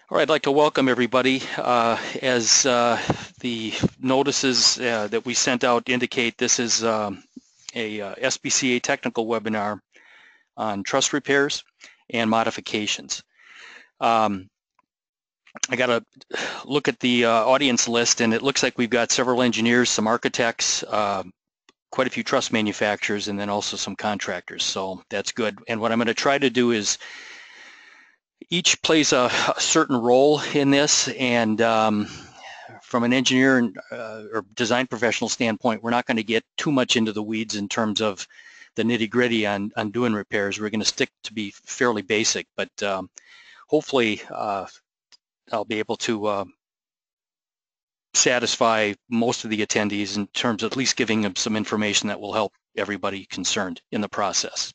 All right, I'd like to welcome everybody. As the notices that we sent out indicate, this is a SBCA technical webinar on truss repairs and modifications. I got to look at the audience list, and it looks like we've got several engineers, some architects, quite a few truss manufacturers, and then also some contractors. So that's good. And what I'm going to try to do is each plays a certain role in this, and from an engineer or design professional standpoint, we're not going to get too much into the weeds in terms of the nitty-gritty on doing repairs. We're going to stick to be fairly basic, but hopefully I'll be able to satisfy most of the attendees in terms of at least giving them some information that will help everybody concerned in the process.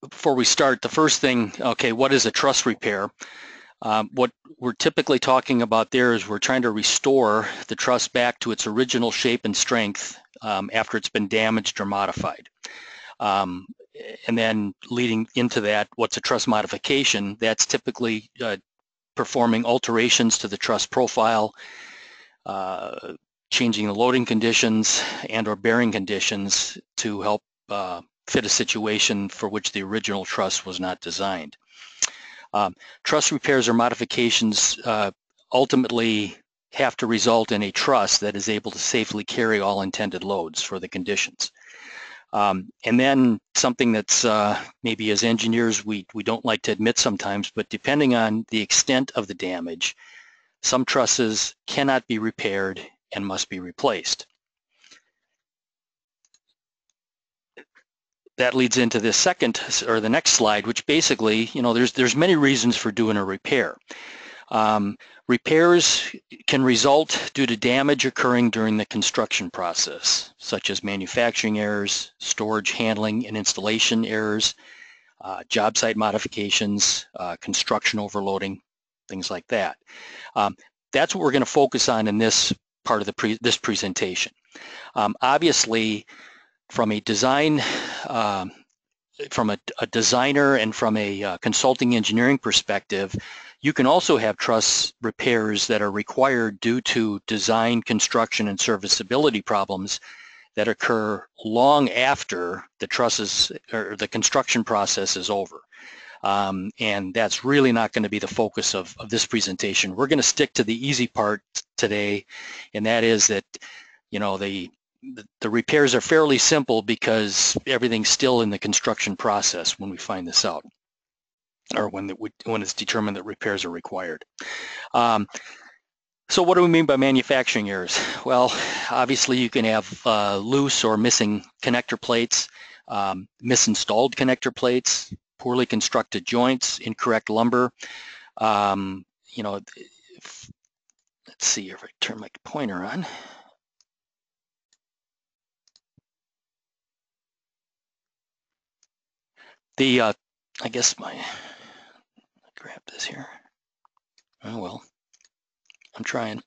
Before we start, the first thing, okay, what is a truss repair? What we're typically talking about there is we're trying to restore the truss back to its original shape and strength after it's been damaged or modified. And then leading into that, what's a truss modification? That's typically performing alterations to the truss profile, changing the loading conditions and or bearing conditions to help fit a situation for which the original truss was not designed. Truss repairs or modifications ultimately have to result in a truss that is able to safely carry all intended loads for the conditions. And then something that's maybe as engineers we don't like to admit sometimes, but depending on the extent of the damage, some trusses cannot be repaired and must be replaced. That leads into the second or the next slide, which basically, you know, there's many reasons for doing a repair. Repairs can result due to damage occurring during the construction process, such as manufacturing errors, storage, handling, and installation errors, job site modifications, construction overloading, things like that. That's what we're going to focus on in this part of this presentation. Obviously, from a design, from a designer and from a consulting engineering perspective, you can also have truss repairs that are required due to design, construction, and serviceability problems that occur long after the trusses or the construction process is over. And that's really not going to be the focus of this presentation. We're going to stick to the easy part today, and that is that, you know, the repairs are fairly simple because everything's still in the construction process when we find this out, or when it's determined that repairs are required. So what do we mean by manufacturing errors? Well, obviously you can have loose or missing connector plates, misinstalled connector plates, poorly constructed joints, incorrect lumber. You know, let's see if I turn my pointer on. I guess grab this here. Oh well, I'm trying.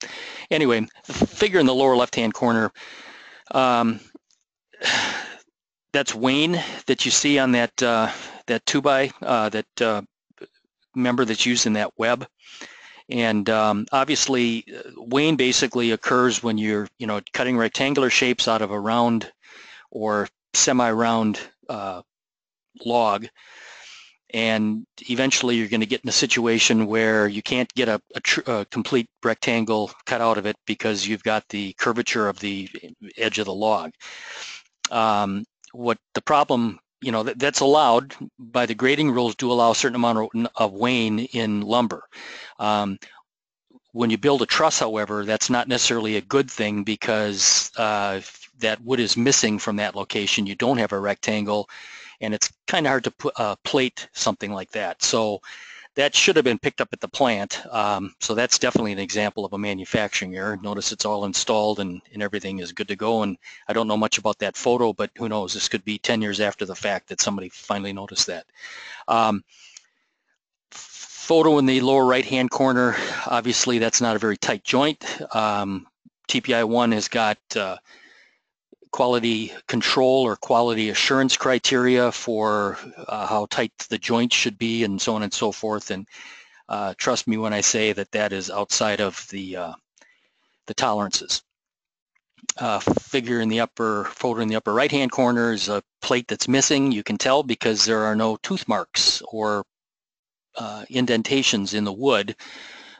Anyway, the figure in the lower left-hand corner, that's wane that you see on that that 2x, that member that's used in that web. And obviously, wane basically occurs when you're, you know, cutting rectangular shapes out of a round or semi-round log, and eventually you're going to get in a situation where you can't get a complete rectangle cut out of it because you've got the curvature of the edge of the log. What the problem, you know, that's allowed by the grading rules, do allow a certain amount of wane in lumber. When you build a truss, however, that's not necessarily a good thing because that wood is missing from that location. You don't have a rectangle, and it's kind of hard to plate something like that. So that should have been picked up at the plant. So that's definitely an example of a manufacturing error. Notice it's all installed and everything is good to go. And I don't know much about that photo, but who knows, this could be 10 years after the fact that somebody finally noticed that. Photo in the lower right-hand corner, obviously that's not a very tight joint. TPI-1 has got quality control or quality assurance criteria for how tight the joints should be and so on and so forth. And trust me when I say that that is outside of the tolerances. Figure in the upper photo in the upper right hand corner is a plate that's missing. You can tell because there are no tooth marks or indentations in the wood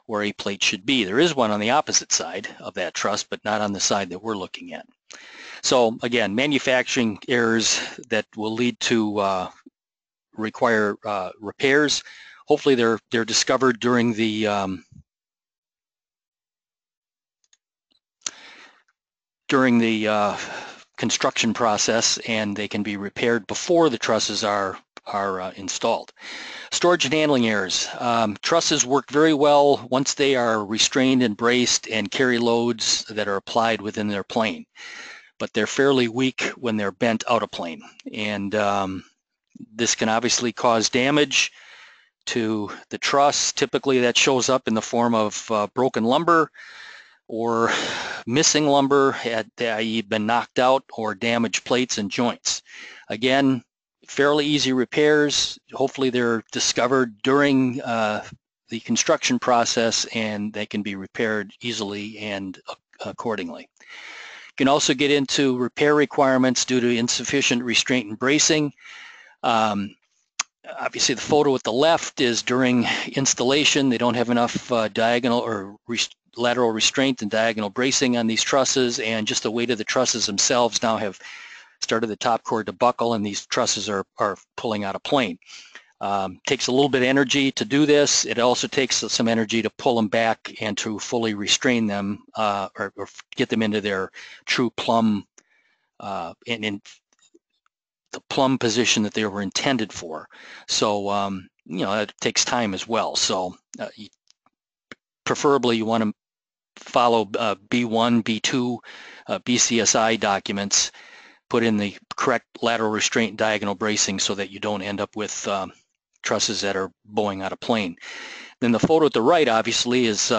where a plate should be. There is one on the opposite side of that truss, but not on the side that we're looking at. So again, manufacturing errors that will lead to require repairs. Hopefully they're discovered during the construction process, and they can be repaired before the trusses are installed. Storage and handling errors. Trusses work very well once they are restrained and braced and carry loads that are applied within their plane, but they're fairly weak when they're bent out of plane. And this can obviously cause damage to the truss. Typically that shows up in the form of broken lumber or missing lumber, i.e. been knocked out, or damaged plates and joints. Again, fairly easy repairs. Hopefully they're discovered during the construction process, and they can be repaired easily and accordingly. You can also get into repair requirements due to insufficient restraint and bracing. Obviously the photo at the left is during installation. They don't have enough diagonal or lateral restraint and diagonal bracing on these trusses, and just the weight of the trusses themselves now have started the top cord to buckle, and these trusses are pulling out of plane. Takes a little bit of energy to do this. It also takes some energy to pull them back and to fully restrain them or get them into their true plumb and in the plumb position that they were intended for. So you know, it takes time as well. So preferably you want to follow B1, B2, BCSI documents, put in the correct lateral restraint and diagonal bracing so that you don't end up with trusses that are bowing out of plane. Then the photo at the right obviously is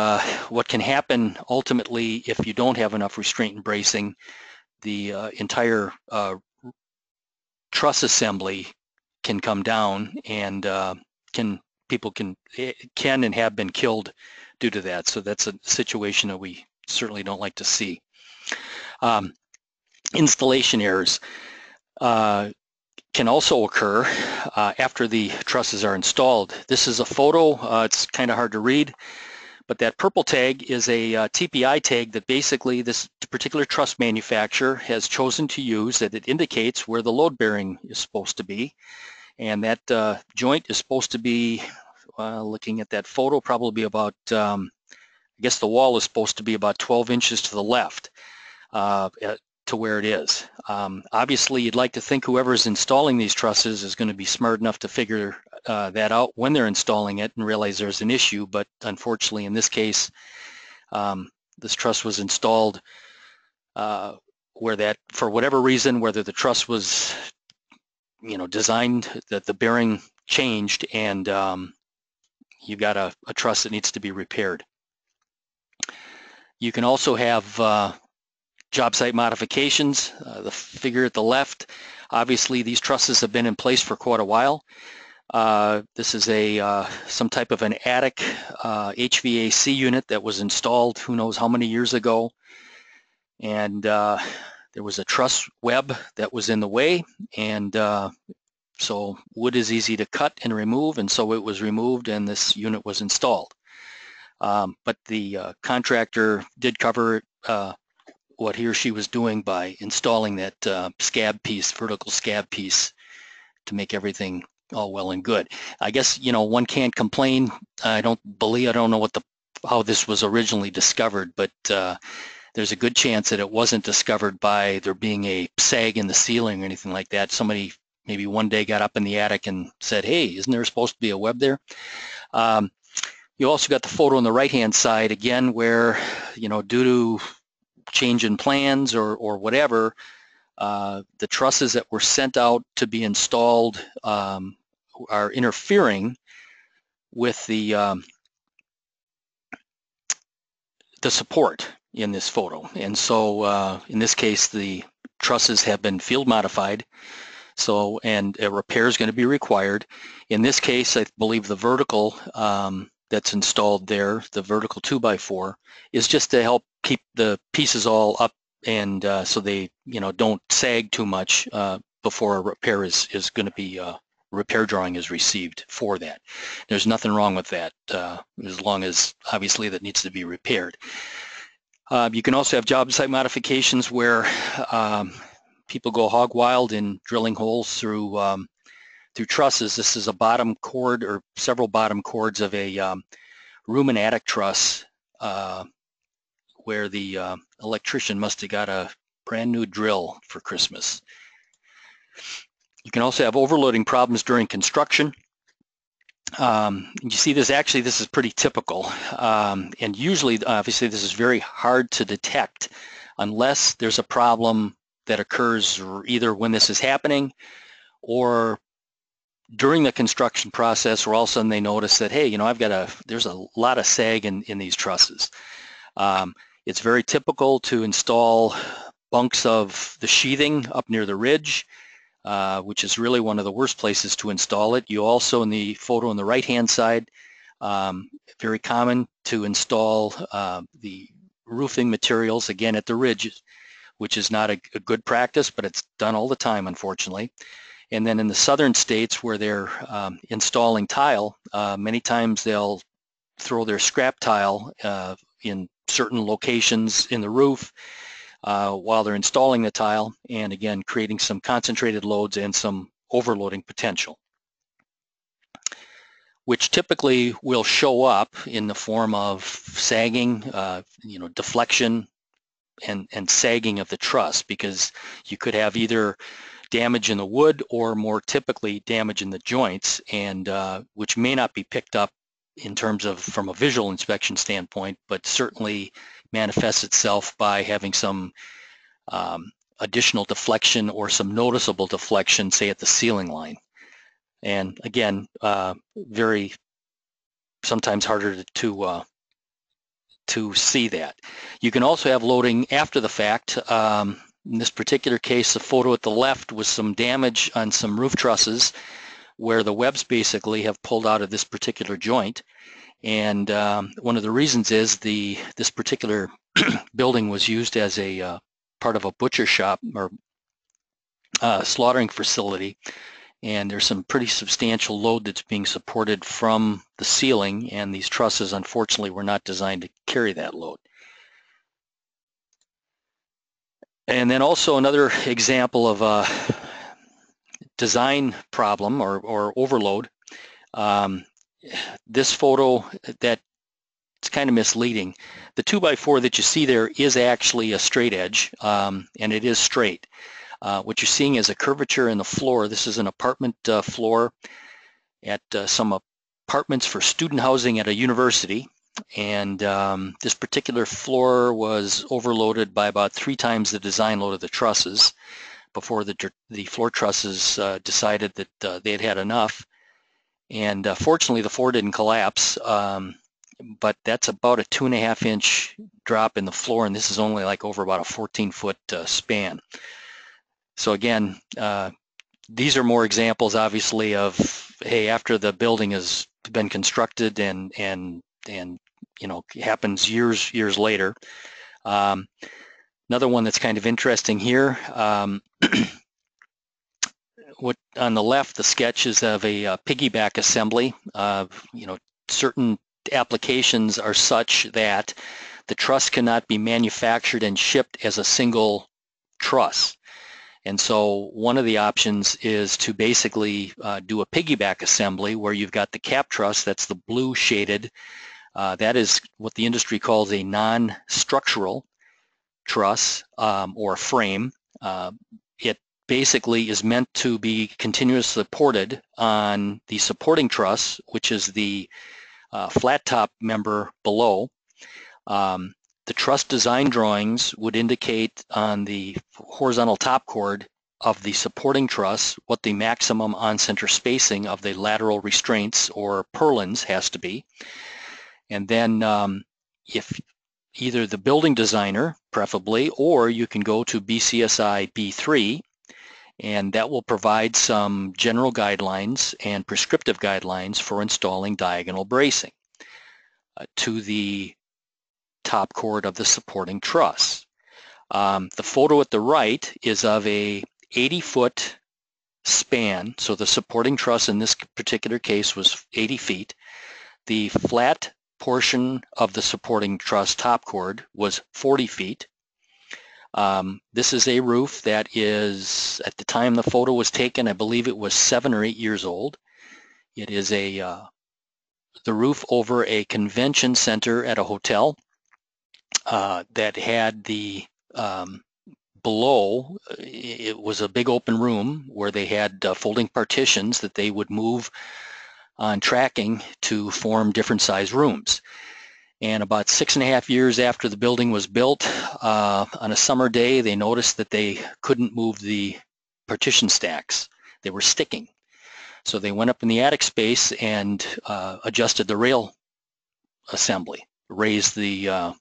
what can happen ultimately if you don't have enough restraint and bracing. The entire truss assembly can come down, and people can and have been killed due to that. So that's a situation that we certainly don't like to see. Installation errors can also occur after the trusses are installed. This is a photo. It's kind of hard to read, but that purple tag is a TPI tag that basically this particular truss manufacturer has chosen to use, that it indicates where the load bearing is supposed to be. And that joint is supposed to be, looking at that photo, probably about, I guess the wall is supposed to be about 12 inches to the left to where it is. Obviously, you'd like to think whoever's installing these trusses is going to be smart enough to figure that out when they're installing it and realize there's an issue, but unfortunately in this case, this truss was installed where that, for whatever reason, whether the truss was, you know, designed, that the bearing changed, and you've got a truss that needs to be repaired. You can also have job site modifications. The figure at the left, obviously these trusses have been in place for quite a while. This is some type of an attic HVAC unit that was installed who knows how many years ago, and there was a truss web that was in the way, and so wood is easy to cut and remove, and so it was removed and this unit was installed. But the contractor did cover what he or she was doing by installing that scab piece, vertical scab piece, to make everything all well and good. I guess, you know, one can't complain. I don't know how this was originally discovered, but there's a good chance that it wasn't discovered by there being a sag in the ceiling or anything like that. Somebody maybe one day got up in the attic and said, hey, isn't there supposed to be a web there? You also got the photo on the right-hand side, again, where, you know, due to change in plans or whatever, the trusses that were sent out to be installed are interfering with the support in this photo. And so in this case, the trusses have been field modified, so, and a repair is going to be required. In this case, I believe the vertical that's installed there, the vertical 2x4, is just to help keep the pieces all up and so they, don't sag too much before a repair is going to be, repair drawing is received for that. There's nothing wrong with that as long as obviously that needs to be repaired. You can also have job site modifications where people go hog wild in drilling holes through trusses. This is a bottom chord or several bottom chords of a room and attic truss where the electrician must have got a brand new drill for Christmas. You can also have overloading problems during construction. You see this, actually this is pretty typical, and usually obviously this is very hard to detect unless there's a problem that occurs either when this is happening or during the construction process, where all of a sudden they notice that, hey, there's a lot of sag in these trusses. It's very typical to install bunks of the sheathing up near the ridge, which is really one of the worst places to install it. You also, in the photo on the right-hand side, very common to install the roofing materials, again, at the ridge, which is not a good practice, but it's done all the time, unfortunately. And then in the southern states where they're installing tile, many times they'll throw their scrap tile in certain locations in the roof while they're installing the tile, and again, creating some concentrated loads and some overloading potential, which typically will show up in the form of sagging, deflection, and sagging of the truss, because you could have either damage in the wood or more typically damage in the joints, and which may not be picked up in terms of from a visual inspection standpoint, but certainly manifests itself by having some additional deflection or some noticeable deflection, say at the ceiling line. And again, very sometimes harder to see that. You can also have loading after the fact. In this particular case, the photo at the left was some damage on some roof trusses where the webs basically have pulled out of this particular joint. And one of the reasons is this particular building was used as a part of a butcher shop or slaughtering facility, and there's some pretty substantial load that's being supported from the ceiling, and these trusses unfortunately were not designed to carry that load. And then also another example of a design problem or overload. This photo, that it's kind of misleading. The 2x4 that you see there is actually a straight edge, and it is straight. What you're seeing is a curvature in the floor. This is an apartment floor at some apartments for student housing at a university. And this particular floor was overloaded by about 3 times the design load of the trusses before the floor trusses decided that they had had enough. And fortunately, the floor didn't collapse, but that's about a 2.5-inch drop in the floor, and this is only like over about a 14-foot span. So again, these are more examples, obviously, of, hey, after the building has been constructed and happens years later. Another one that's kind of interesting here. What on the left, the sketch is of a piggyback assembly. Certain applications are such that the truss cannot be manufactured and shipped as a single truss. And so one of the options is to basically do a piggyback assembly where you've got the cap truss, that's the blue shaded. That is what the industry calls a non-structural truss or frame. It basically is meant to be continuously supported on the supporting truss, which is the flat top member below. The truss design drawings would indicate on the horizontal top chord of the supporting truss what the maximum on-center spacing of the lateral restraints or purlins has to be. And then if either the building designer, preferably, or you can go to BCSI B3, and that will provide some general guidelines and prescriptive guidelines for installing diagonal bracing to the top chord of the supporting truss. The photo at the right is of a 80-foot span, so the supporting truss in this particular case was 80 feet. The flat portion of the supporting truss top chord was 40 feet. This is a roof that is, at the time the photo was taken, I believe it was 7 or 8 years old. It is the roof over a convention center at a hotel that had the below, it was a big open room where they had folding partitions that they would move on tracking to form different size rooms. And about 6.5 years after the building was built, on a summer day, they noticed that they couldn't move the partition stacks. They were sticking. So they went up in the attic space and adjusted the rail assembly, raised the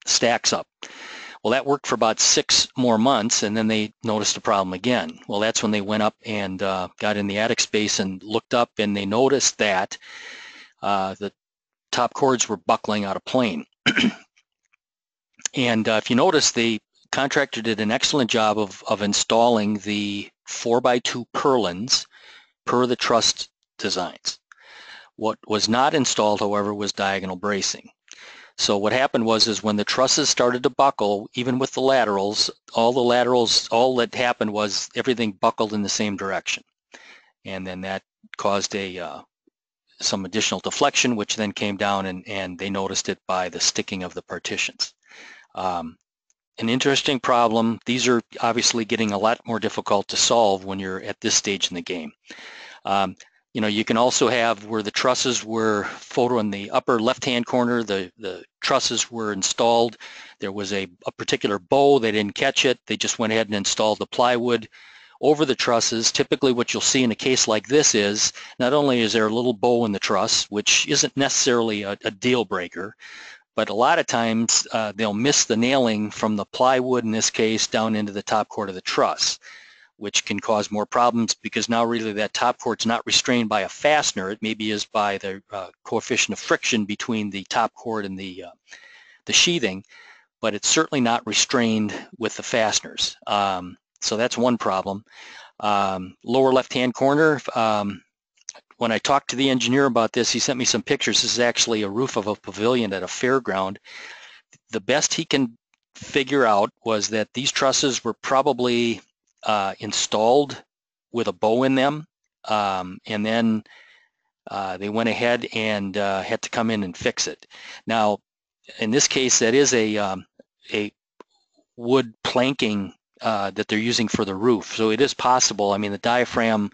stacks up. Well, that worked for about 6 more months, and then they noticed a problem again. Well, that's when they went up and got in the attic space and looked up, and they noticed that the top chords were buckling out of plane. And if you notice, the contractor did an excellent job of installing the 4x2 purlins per the truss designs. What was not installed, however, was diagonal bracing. So what happened was when the trusses started to buckle, even with the laterals, all that happened was everything buckled in the same direction. And then that caused some additional deflection, which then came down, and they noticed it by the sticking of the partitions. An interesting problem. These are obviously getting a lot more difficult to solve when you're at this stage in the game. You can also have where the trusses were, photo in the upper left-hand corner, the trusses were installed. There was a particular bow. They didn't catch it. They just went ahead and installed the plywood over the trusses. Typically what you'll see in a case like this is not only is there a little bow in the truss, which isn't necessarily a deal breaker, but a lot of times they'll miss the nailing from the plywood, in this case, down into the top chord of the truss, which can cause more problems because now really that top chord's not restrained by a fastener. It maybe is by the coefficient of friction between the top chord and the sheathing, but it's certainly not restrained with the fasteners. So that's one problem. Lower left-hand corner, when I talked to the engineer about this, he sent me some pictures. This is actually a roof of a pavilion at a fairground. The best he can figure out was that these trusses were probably installed with a bow in them, and then they went ahead and had to come in and fix it. Now, in this case, that is a wood planking that they're using for the roof, so it is possible. I mean, the diaphragm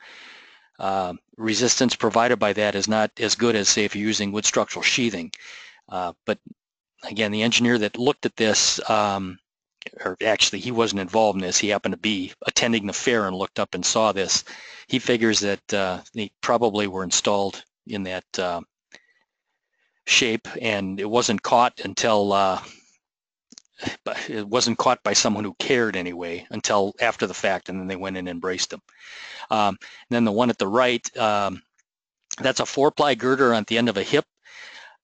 resistance provided by that is not as good as, say, if you're using wood structural sheathing. But again, the engineer that looked at this, or actually he wasn't involved in this, he happened to be attending the fair and looked up and saw this. He figures that they probably were installed in that shape, and it wasn't caught until it wasn't caught by someone who cared anyway until after the fact, and then they went in and braced them. And then the one at the right, that's a 4-ply girder on the end of a hip.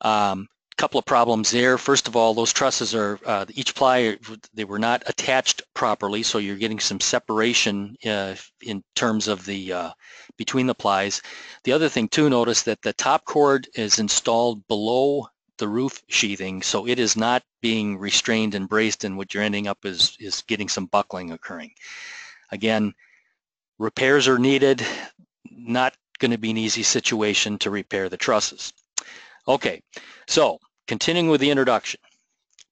Couple of problems there. First of all, those trusses are, each ply, they were not attached properly, so you're getting some separation in terms of the between the plies. The other thing too, notice that the top chord is installed below the roof sheathing, so it is not being restrained and braced, and what you're ending up is getting some buckling occurring. Again, repairs are needed. Not going to be an easy situation to repair the trusses. Okay, so continuing with the introduction.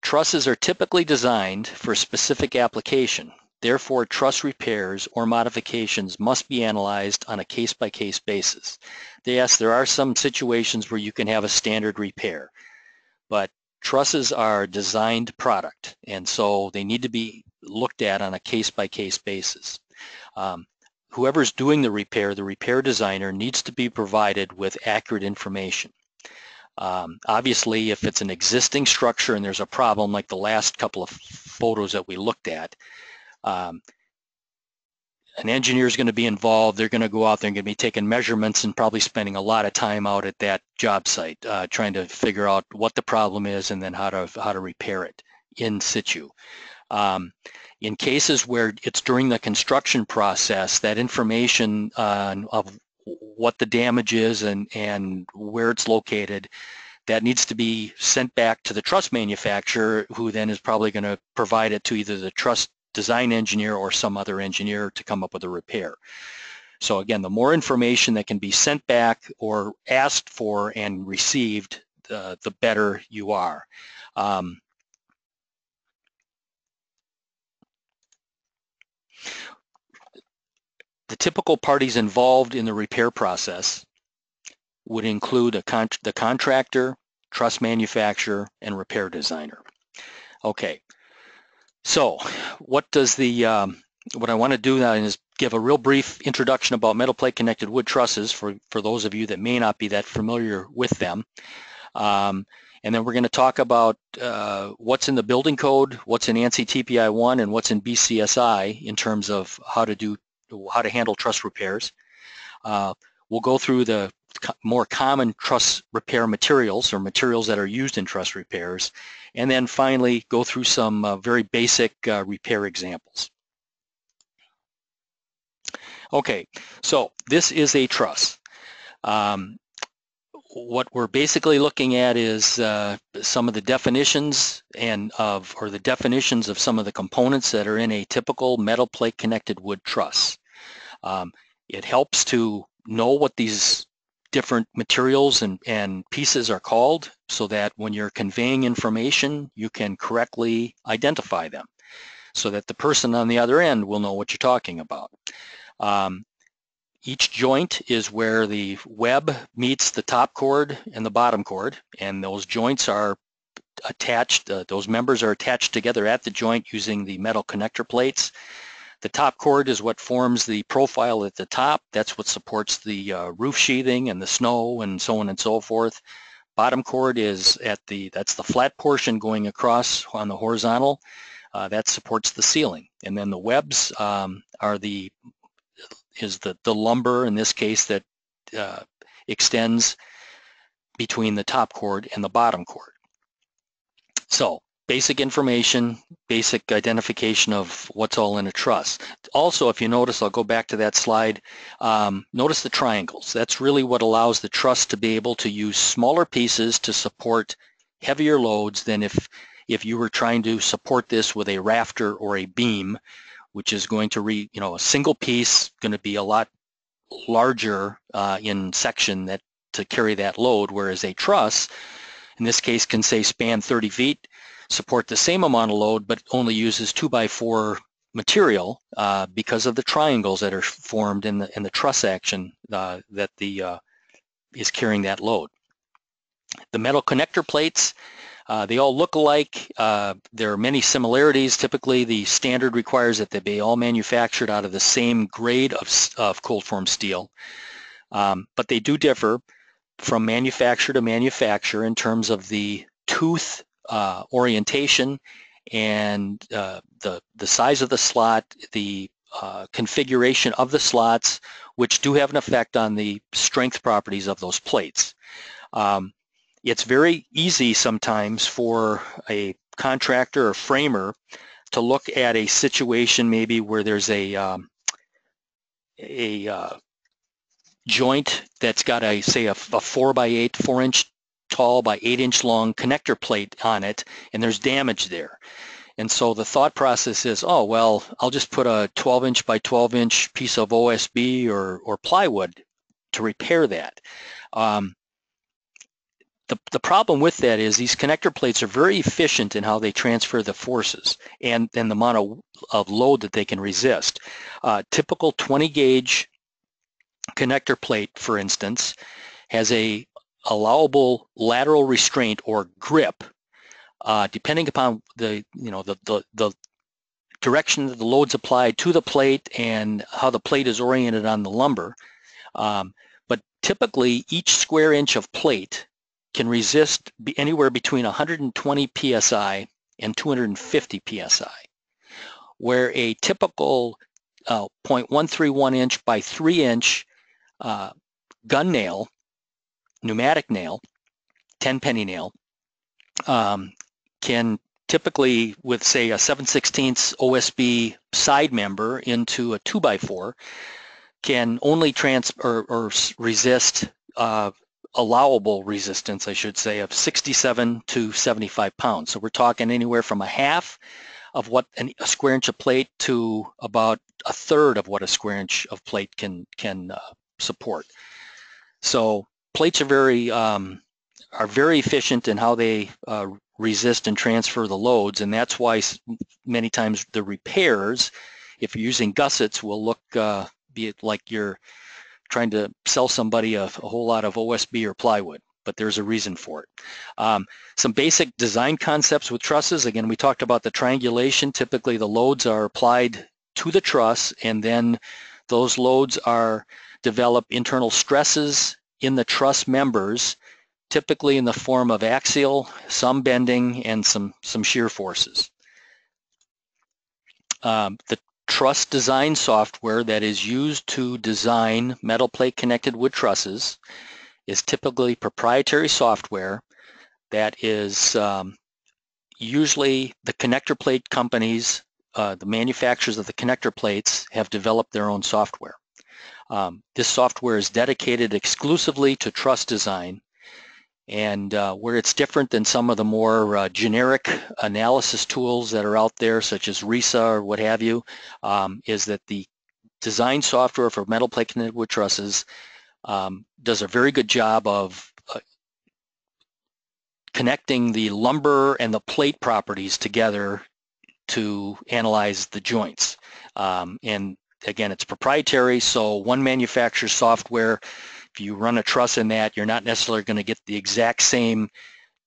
Trusses are typically designed for a specific application. Therefore, truss repairs or modifications must be analyzed on a case-by-case basis. Yes, there are some situations where you can have a standard repair, but trusses are a designed product, and so they need to be looked at on a case-by-case basis. Whoever's doing the repair designer, needs to be provided with accurate information. Obviously, if it's an existing structure and there's a problem like the last couple of photos that we looked at, an engineer is going to be involved. They're going to go out there and going to be taking measurements and probably spending a lot of time out at that job site trying to figure out what the problem is and then how to repair it in situ. In cases where it's during the construction process, that information of what the damage is and where it's located, that needs to be sent back to the truss manufacturer, who then is probably going to provide it to either the truss design engineer or some other engineer to come up with a repair. So again, the more information that can be sent back or asked for and received, the better you are. The typical parties involved in the repair process would include the contractor, truss manufacturer, and repair designer. Okay, so what does what I want to do now is give a real brief introduction about metal plate connected wood trusses for those of you that may not be that familiar with them. And then we're going to talk about what's in the building code, what's in ANSI TPI 1, and what's in BCSI in terms of how to handle truss repairs. We'll go through the more common truss repair materials or materials that are used in truss repairs, and then finally go through some very basic repair examples. Okay, so this is a truss. What we're basically looking at is some of the definitions or the definitions of some of the components that are in a typical metal plate connected wood truss. It helps to know what these different materials and pieces are called, so that when you're conveying information, you can correctly identify them, so that the person on the other end will know what you're talking about. Each joint is where the web meets the top chord and the bottom chord, and those joints are attached, those members are attached together at the joint using the metal connector plates. The top chord is what forms the profile at the top. That's what supports the roof sheathing and the snow and so on and so forth. Bottom chord is that's the flat portion going across on the horizontal. That supports the ceiling. And then the webs is the lumber in this case that extends between the top chord and the bottom chord. So basic information, basic identification of what's all in a truss. Also, if you notice, I'll go back to that slide, notice the triangles. That's really what allows the truss to be able to use smaller pieces to support heavier loads than if you were trying to support this with a rafter or a beam, which is going to a single piece going to be a lot larger in section to carry that load, whereas a truss, in this case, can say span 30 feet, support the same amount of load, but only uses 2x4 material because of the triangles that are formed in the truss action that is carrying that load. The metal connector plates, they all look alike. There are many similarities. Typically, the standard requires that they be all manufactured out of the same grade of cold form steel, but they do differ from manufacturer to manufacturer in terms of the tooth orientation and the size of the slot, the configuration of the slots, which do have an effect on the strength properties of those plates. It's very easy sometimes for a contractor or framer to look at a situation maybe where there's a joint that's got say a 4x8, 4-inch tall by 8-inch long connector plate on it, and there's damage there. And so the thought process is, oh, well, I'll just put a 12-inch by 12-inch piece of OSB or plywood to repair that. The problem with that is these connector plates are very efficient in how they transfer the forces and the amount of load that they can resist. Typical 20-gauge connector plate, for instance, has a allowable lateral restraint or grip, depending upon the direction that the load's applied to the plate and how the plate is oriented on the lumber. But typically, each square inch of plate can resist anywhere between 120 psi and 250 psi, where a typical 0.131 inch by 3 inch gun nail, pneumatic nail, 10-penny nail, can typically, with say a 7/16 OSB side member into a 2x4, can only resist allowable resistance, I should say, of 67 to 75 pounds. So we're talking anywhere from a half of what a square inch of plate to about a third of what a square inch of plate can support. So plates are very efficient in how they resist and transfer the loads, and that's why many times the repairs, if you're using gussets, will look be it like you're trying to sell somebody a whole lot of OSB or plywood, but there's a reason for it. Some basic design concepts with trusses. Again, we talked about the triangulation. Typically the loads are applied to the truss, and then those loads develop internal stresses in the truss members, typically in the form of axial, some bending, and some shear forces. The truss design software that is used to design metal plate connected wood trusses is typically proprietary software that is usually the connector plate companies, the manufacturers of the connector plates have developed their own software. This software is dedicated exclusively to truss design, and where it's different than some of the more generic analysis tools that are out there, such as RISA or what have you, is that the design software for metal plate connected wood trusses does a very good job of connecting the lumber and the plate properties together to analyze the joints. And again, it's proprietary, so one manufacturer's software, if you run a truss in that, you're not necessarily going to get the exact same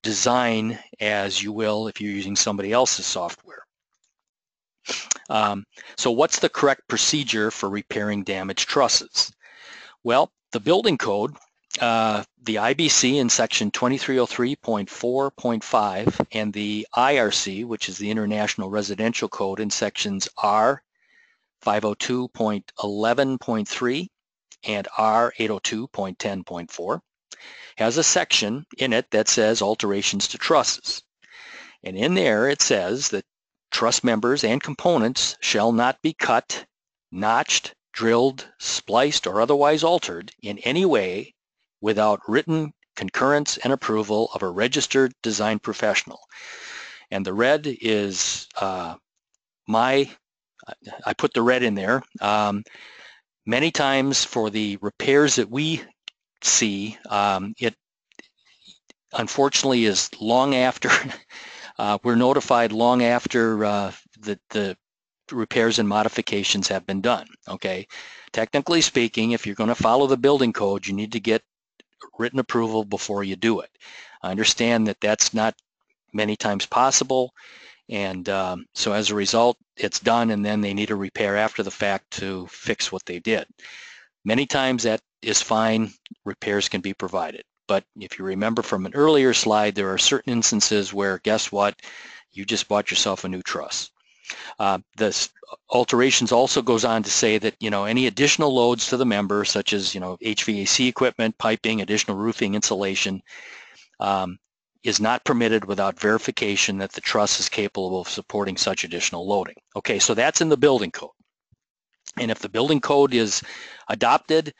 design as you will if you're using somebody else's software. So what's the correct procedure for repairing damaged trusses? Well, the building code, the IBC in section 2303.4.5 and the IRC, which is the International Residential Code, in sections R 502.11.3 and R 802.10.4, has a section in it that says alterations to trusses. And in there it says that truss members and components shall not be cut, notched, drilled, spliced, or otherwise altered in any way without written concurrence and approval of a registered design professional. And the red is I put the red in there. Many times for the repairs that we see, it unfortunately is long after, we're notified long after the repairs and modifications have been done, okay? Technically speaking, if you're going to follow the building code, you need to get written approval before you do it. I understand that that's not many times possible, and so as a result, it's done, and then they need a repair after the fact to fix what they did. Many times that is fine, repairs can be provided. But if you remember from an earlier slide, there are certain instances where, guess what, you just bought yourself a new truss. This alterations also goes on to say that, you know, any additional loads to the member, such as, you know, HVAC equipment, piping, additional roofing, insulation, is not permitted without verification that the truss is capable of supporting such additional loading. Okay, so that's in the building code. And if the building code is adopted,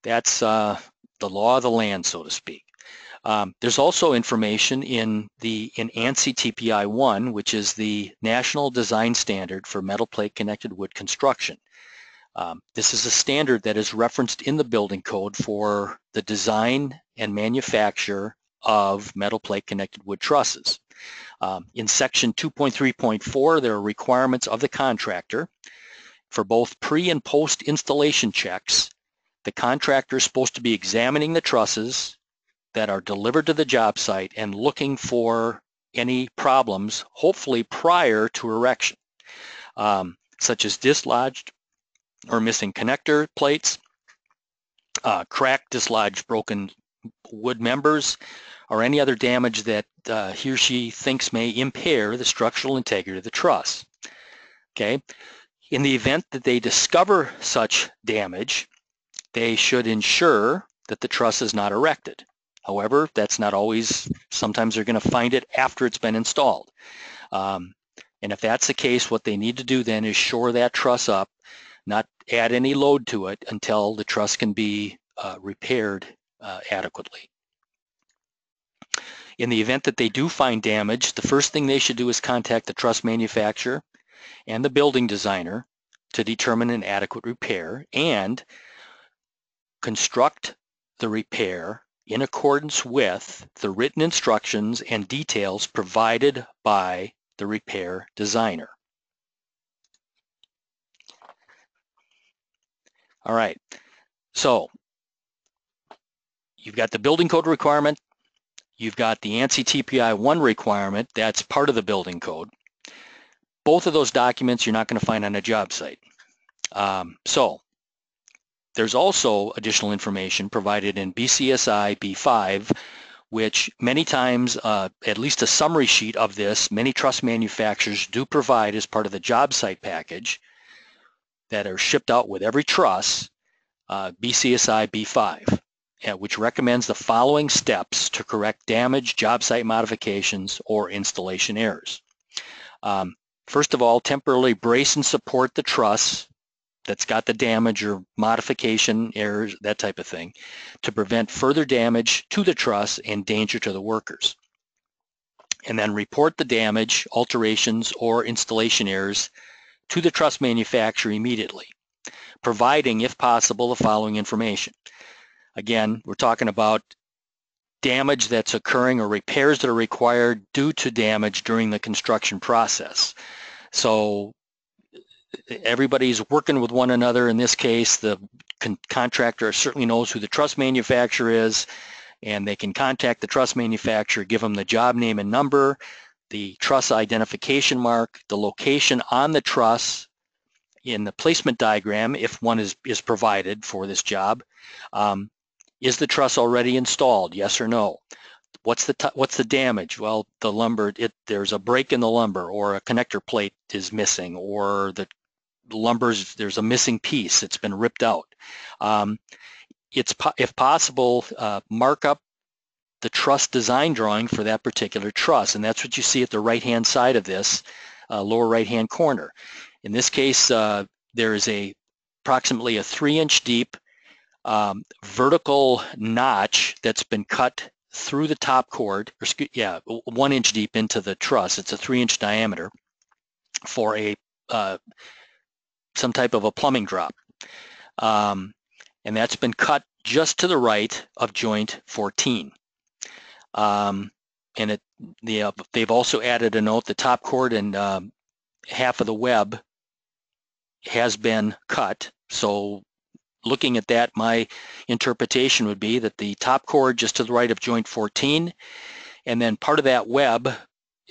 that's the law of the land, so to speak. There's also information in ANSI TPI 1, which is the National Design Standard for Metal Plate Connected Wood Construction. This is a standard that is referenced in the building code for the design and manufacture of metal plate connected wood trusses. In section 2.3.4, there are requirements of the contractor for both pre and post installation checks. The contractor is supposed to be examining the trusses that are delivered to the job site and looking for any problems, hopefully prior to erection, such as dislodged or missing connector plates, cracked, dislodged, broken wood members, or any other damage that he or she thinks may impair the structural integrity of the truss. Okay. In the event that they discover such damage, they should ensure that the truss is not erected. However, that's not always, sometimes they're going to find it after it's been installed. And if that's the case, what they need to do then is shore that truss up, not add any load to it until the truss can be repaired adequately. In the event that they do find damage, the first thing they should do is contact the truss manufacturer and the building designer to determine an adequate repair and construct the repair in accordance with the written instructions and details provided by the repair designer. All right, so you've got the building code requirement, you've got the ANSI TPI 1 requirement, that's part of the building code. Both of those documents you're not going to find on a job site. So there's also additional information provided in BCSI B5, which many times, at least a summary sheet of this, many truss manufacturers do provide as part of the job site package that are shipped out with every truss, BCSI B5, which recommends the following steps to correct damage, job site modifications, or installation errors. First of all, temporarily brace and support the truss that's got the damage or modification errors, that type of thing, to prevent further damage to the truss and danger to the workers. And then report the damage, alterations, or installation errors to the truss manufacturer immediately, providing, if possible, the following information. Again, we're talking about damage that's occurring or repairs that are required due to damage during the construction process. So everybody's working with one another. In this case, the contractor certainly knows who the truss manufacturer is, and they can contact the truss manufacturer, give them the job name and number, the truss identification mark, the location on the truss in the placement diagram, if one is provided for this job. Is the truss already installed? Yes or no? What's the damage? Well, the lumber, there's a break in the lumber, or a connector plate is missing, or the there's a missing piece, it's been ripped out. If possible, mark up the truss design drawing for that particular truss, and that's what you see at the right-hand side of this lower right-hand corner. In this case, there is approximately a 3-inch deep vertical notch that's been cut through the top cord, 1 inch deep into the truss. It's a 3-inch diameter for some type of a plumbing drop. And that's been cut just to the right of joint 14. And they've also added a note, the top cord and half of the web has been cut. So looking at that, my interpretation would be that the top cord just to the right of joint 14, and then part of that web,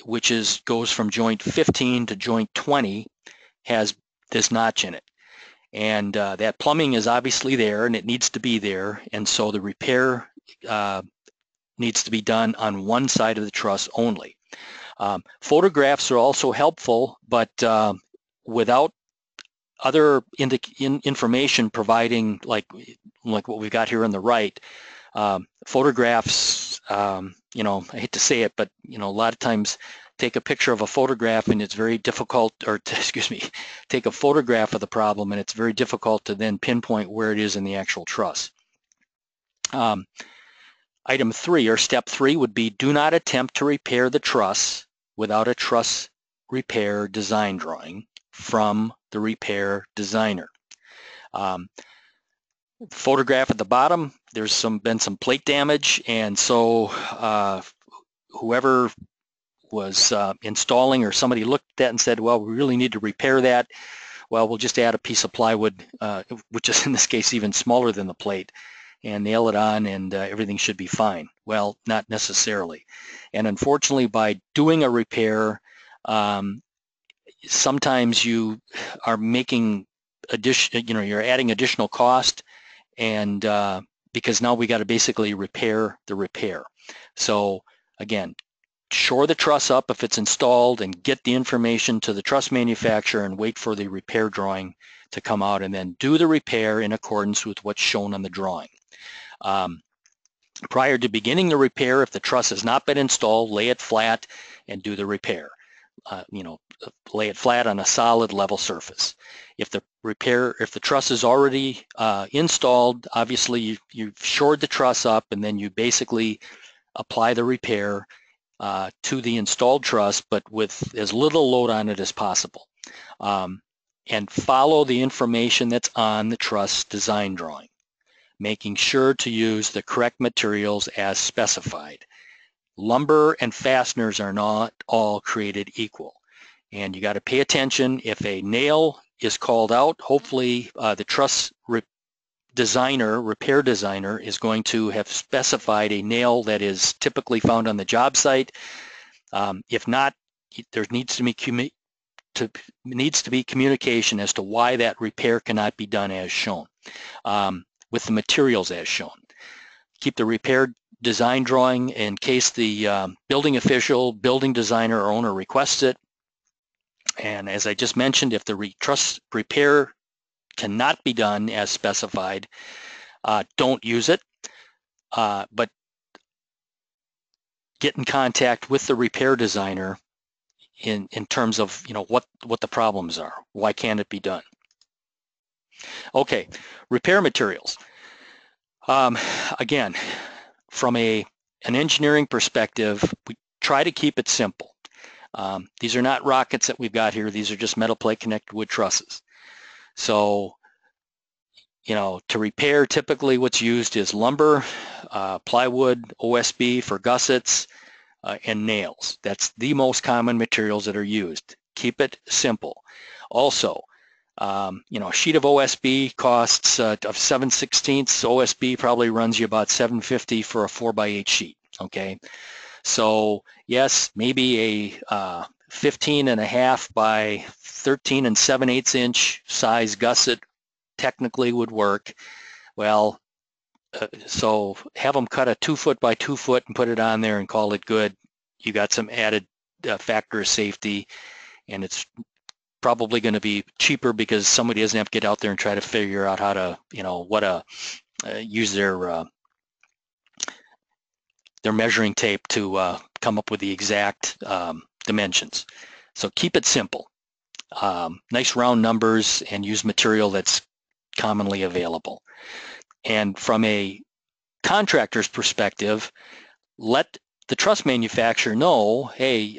which goes from joint 15 to joint 20, has this notch in it. And that plumbing is obviously there, and it needs to be there, and so the repair needs to be done on one side of the truss only. Photographs are also helpful, but without other information providing, like what we've got here on the right, photographs, I hate to say it, but a lot of times take a picture of a photograph and it's very difficult, or take a photograph of the problem and it's very difficult to then pinpoint where it is in the actual truss. Item 3, or step 3, would be do not attempt to repair the truss without a truss repair design drawing from the repair designer. Photograph at the bottom, there's been some plate damage, and so whoever was installing, or somebody looked at that and said, well, we really need to repair that. Well, we'll just add a piece of plywood, which is in this case even smaller than the plate, and nail it on, and everything should be fine. Well, not necessarily. And unfortunately, by doing a repair, sometimes you are making you're adding additional cost, and because now we got to basically repair the repair. So again, shore the truss up if it's installed and get the information to the truss manufacturer and wait for the repair drawing to come out, and then do the repair in accordance with what's shown on the drawing. Prior to beginning the repair, if the truss has not been installed, lay it flat and do the repair. Lay it flat on a solid level surface. If the truss is already installed, obviously you've shored the truss up, and then you basically apply the repair to the installed truss, but with as little load on it as possible. And follow the information that's on the truss design drawing, making sure to use the correct materials as specified. Lumber and fasteners are not all created equal, and you got to pay attention. If a nail is called out, hopefully the truss repair designer is going to have specified a nail that is typically found on the job site. If not, there needs to be communication as to why that repair cannot be done as shown, with the materials as shown. Keep the repair design drawing in case the building official, building designer, or owner requests it. And as I just mentioned, if the truss repair cannot be done as specified, don't use it, but get in contact with the repair designer in terms of what the problems are. Why can't it be done? Okay, repair materials. Again, from an engineering perspective, we try to keep it simple. These are not rockets that we've got here. These are just metal plate connected wood trusses. So, to repair, typically what's used is lumber, plywood, OSB for gussets, and nails. That's the most common materials that are used. Keep it simple. Also, a sheet of OSB costs of 7/16 OSB probably runs you about $7.50 for a 4x8 sheet. Okay, so yes, maybe a 15.5 by 13 7/8 inch size gusset technically would work. Well, so have them cut a 2 foot by 2 foot and put it on there and call it good. You got some added factor of safety, and it's probably going to be cheaper because somebody doesn't have to get out there and try to figure out how to, use their measuring tape to come up with the exact dimensions. So keep it simple. Nice round numbers, and use material that's commonly available. And from a contractor's perspective, let the truss manufacturer know, hey,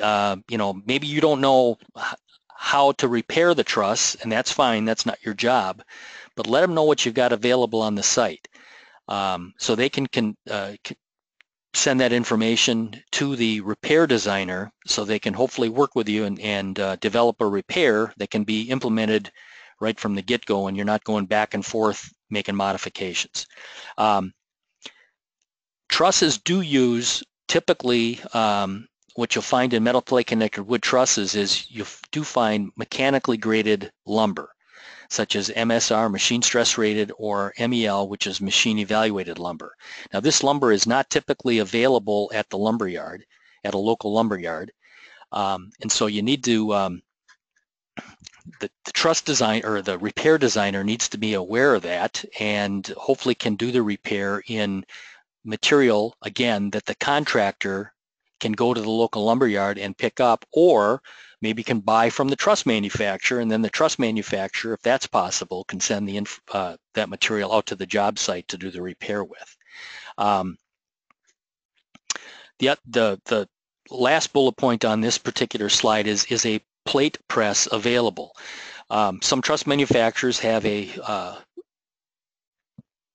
maybe you don't know how to repair the truss, and that's fine, that's not your job, but let them know what you've got available on the site, so they can send that information to the repair designer, so they can hopefully work with you and develop a repair that can be implemented right from the get-go, and you're not going back and forth making modifications. Trusses do use, typically, what you'll find in metal plate connected wood trusses is you do find mechanically graded lumber, such as MSR, machine stress rated, or MEL, which is machine evaluated lumber. Now, this lumber is not typically available at the lumber yard, at a local lumber yard, and so you need to, the truss design or the repair designer needs to be aware of that, and hopefully can do the repair in material, again, that the contractor can go to the local lumber yard and pick up, or maybe can buy from the truss manufacturer, and then the truss manufacturer, if that's possible, can send that material out to the job site to do the repair with. The last bullet point on this particular slide is a plate press available. Some truss manufacturers have a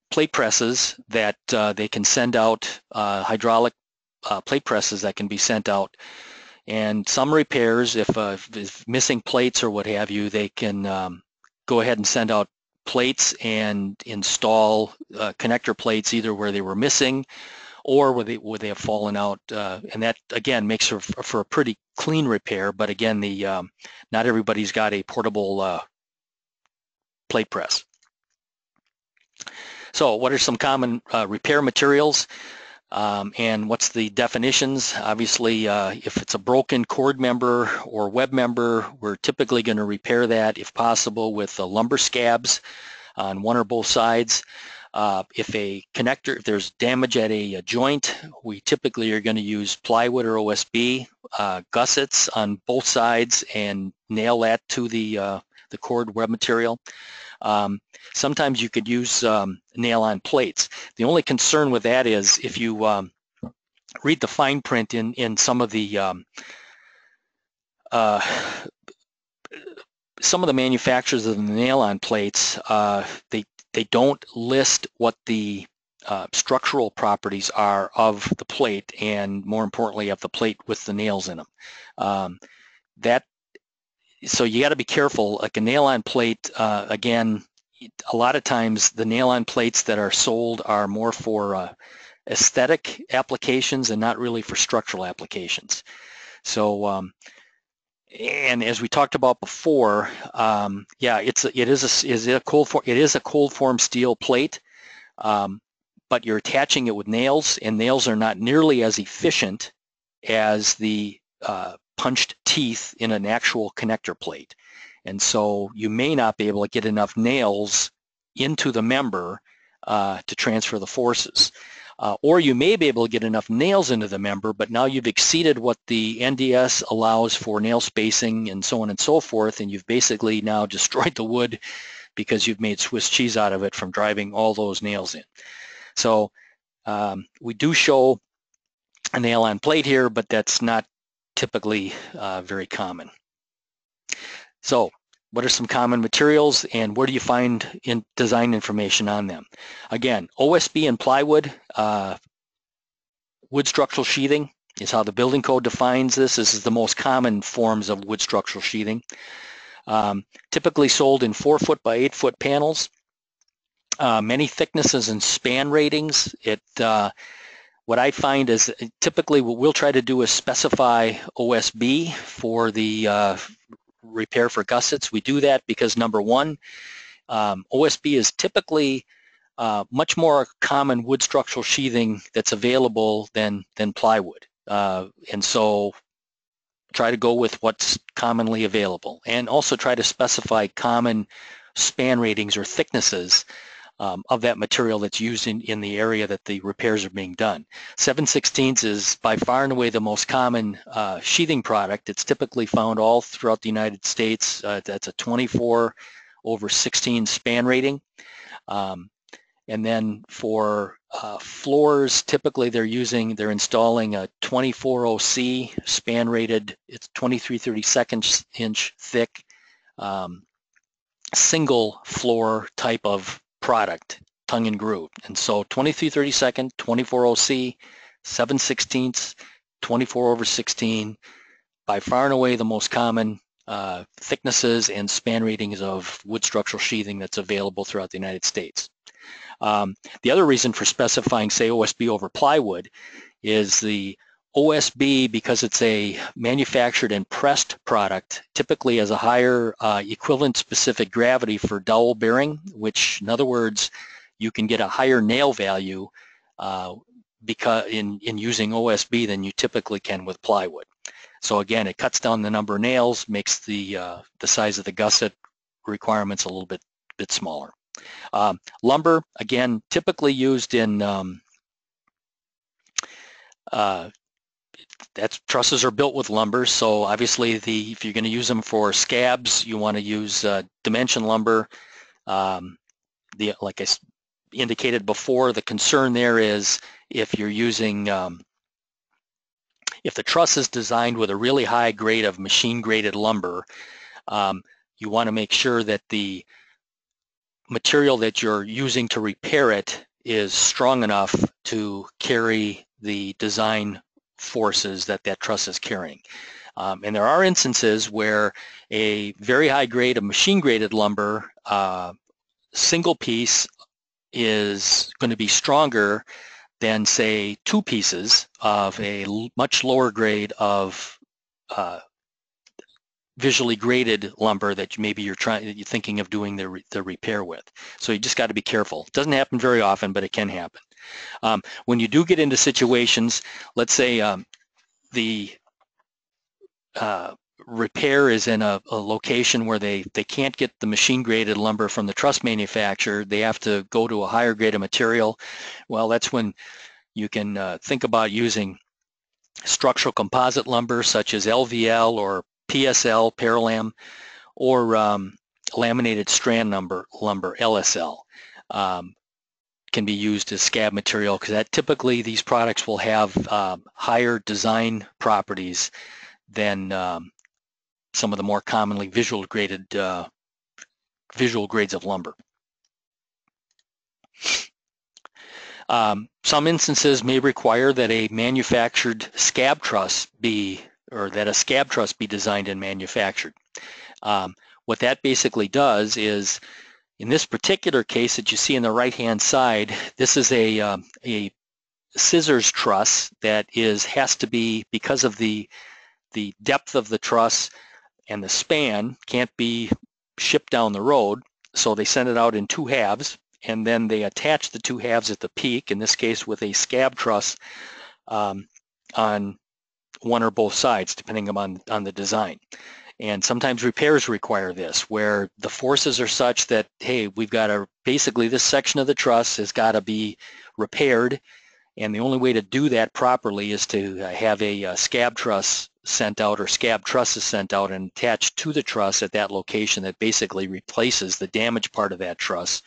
plate presses that they can send out, hydraulic plate presses that can be sent out, and some repairs, if missing plates or what have you, they can go ahead and send out plates and install connector plates either where they were missing or where they have fallen out, and that again makes for a pretty clean repair. But again, not everybody's got a portable plate press. So what are some common repair materials? And what's the definitions? Obviously, if it's a broken cord member or web member, we're typically going to repair that, if possible, with lumber scabs on one or both sides. If there's damage at a joint, we typically are going to use plywood or OSB gussets on both sides and nail that to the cord web material. Sometimes you could use nail-on plates. The only concern with that is if you read the fine print in some of the manufacturers of the nail-on plates, they don't list what the structural properties are of the plate, and more importantly of the plate with the nails in them. So you got to be careful. Like a nail-on plate, again, a lot of times the nail-on plates that are sold are more for aesthetic applications and not really for structural applications. So, and as we talked about before, yeah, it is a cold form steel plate, but you're attaching it with nails, and nails are not nearly as efficient as the punched teeth in an actual connector plate. And so you may not be able to get enough nails into the member to transfer the forces. Or you may be able to get enough nails into the member, but now you've exceeded what the NDS allows for nail spacing and so on and so forth, and you've basically now destroyed the wood because you've made Swiss cheese out of it from driving all those nails in. So we do show a nail-on plate here, but that's not typically very common. So what are some common materials, and where do you find design information on them? Again, OSB and plywood, wood structural sheathing is how the building code defines this. This is the most common forms of wood structural sheathing. Typically sold in 4-foot by 8-foot panels. Many thicknesses and span ratings. What I find is typically what we'll try to do is specify OSB for the repair for gussets. We do that because, number one, OSB is typically much more common wood structural sheathing that's available than plywood. And so try to go with what's commonly available, and also try to specify common span ratings or thicknesses of that material that's used in the area that the repairs are being done. 7/16 is by far and away the most common sheathing product. It's typically found all throughout the United States. That's a 24/16 span rating. And then for floors, typically they're installing a 24OC span rated, it's 23/32 inch thick single floor type of product, tongue and groove. And so 23/32, 24OC, 7/16, 24/16, by far and away the most common thicknesses and span ratings of wood structural sheathing that's available throughout the United States. The other reason for specifying, say, OSB over plywood is the OSB, because it's a manufactured and pressed product, typically has a higher equivalent specific gravity for dowel bearing, which, in other words, you can get a higher nail value because in using OSB than you typically can with plywood. So again, it cuts down the number of nails, makes the size of the gusset requirements a little bit smaller. Lumber, again, typically used in trusses are built with lumber, so obviously if you're going to use them for scabs, you want to use dimension lumber. Like I indicated before, the concern there is if you're using, if the truss is designed with a really high grade of machine graded lumber, you want to make sure that the material that you're using to repair it is strong enough to carry the design forces that truss is carrying. And there are instances where a very high grade of machine graded lumber, single piece, is going to be stronger than, say, 2 pieces of a much lower grade of visually graded lumber that maybe you're thinking of doing the repair with. So you just got to be careful. It doesn't happen very often, but it can happen. When you do get into situations, let's say the repair is in a location where they can't get the machine graded lumber from the truss manufacturer, they have to go to a higher grade of material. Well, that's when you can think about using structural composite lumber such as LVL or PSL, Paralam, or laminated strand lumber, LSL. Can be used as scab material because that typically these products will have higher design properties than some of the more commonly visual grades of lumber. Some instances may require that a manufactured scab truss be designed and manufactured. What that basically does is, in this particular case that you see on the right-hand side, this is a scissors truss that has to be, because of the depth of the truss and the span, can't be shipped down the road, so they send it out in 2 halves, and then they attach the 2 halves at the peak, in this case with a scab truss on one or both sides, depending on the design. And sometimes repairs require this, where the forces are such that, hey, we've got to, basically this section of the truss has got to be repaired, and the only way to do that properly is to have a scab truss sent out, or scab trusses sent out and attached to the truss at that location that basically replaces the damaged part of that truss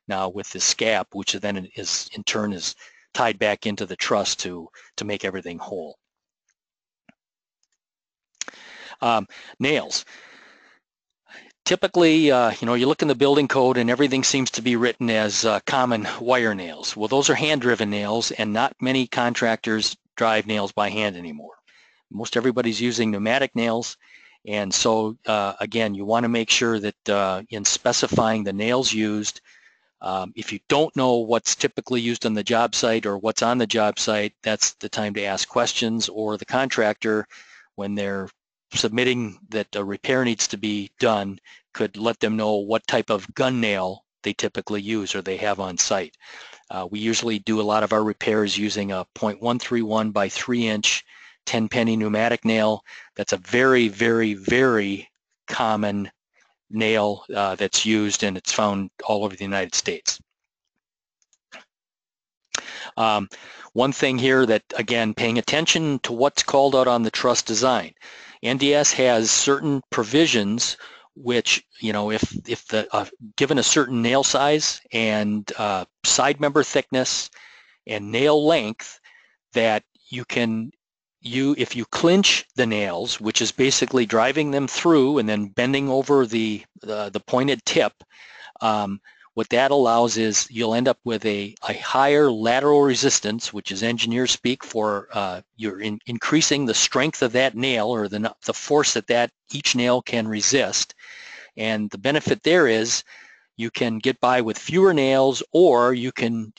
now with the scab, which then is in turn is tied back into the truss to make everything whole. Nails. Typically, you look in the building code and everything seems to be written as common wire nails. Well, those are hand-driven nails, and not many contractors drive nails by hand anymore. Most everybody's using pneumatic nails, and so again, you want to make sure that in specifying the nails used, if you don't know what's typically used on the job site or what's on the job site, that's the time to ask questions, or the contractor, when they're submitting that a repair needs to be done, could let them know what type of gun nail they typically use or they have on site. We usually do a lot of our repairs using a 0.131 by 3 inch 10-penny pneumatic nail. That's a very, very, very common nail that's used, and it's found all over the United States. One thing here that, again, paying attention to what's called out on the truss design. NDS has certain provisions which, if given a certain nail size and side member thickness and nail length, that if you clinch the nails, which is basically driving them through and then bending over the pointed tip, what that allows is you'll end up with a higher lateral resistance, which is engineer speak for you're increasing the strength of that nail, or the force that each nail can resist. And the benefit there is you can get by with fewer nails, or you can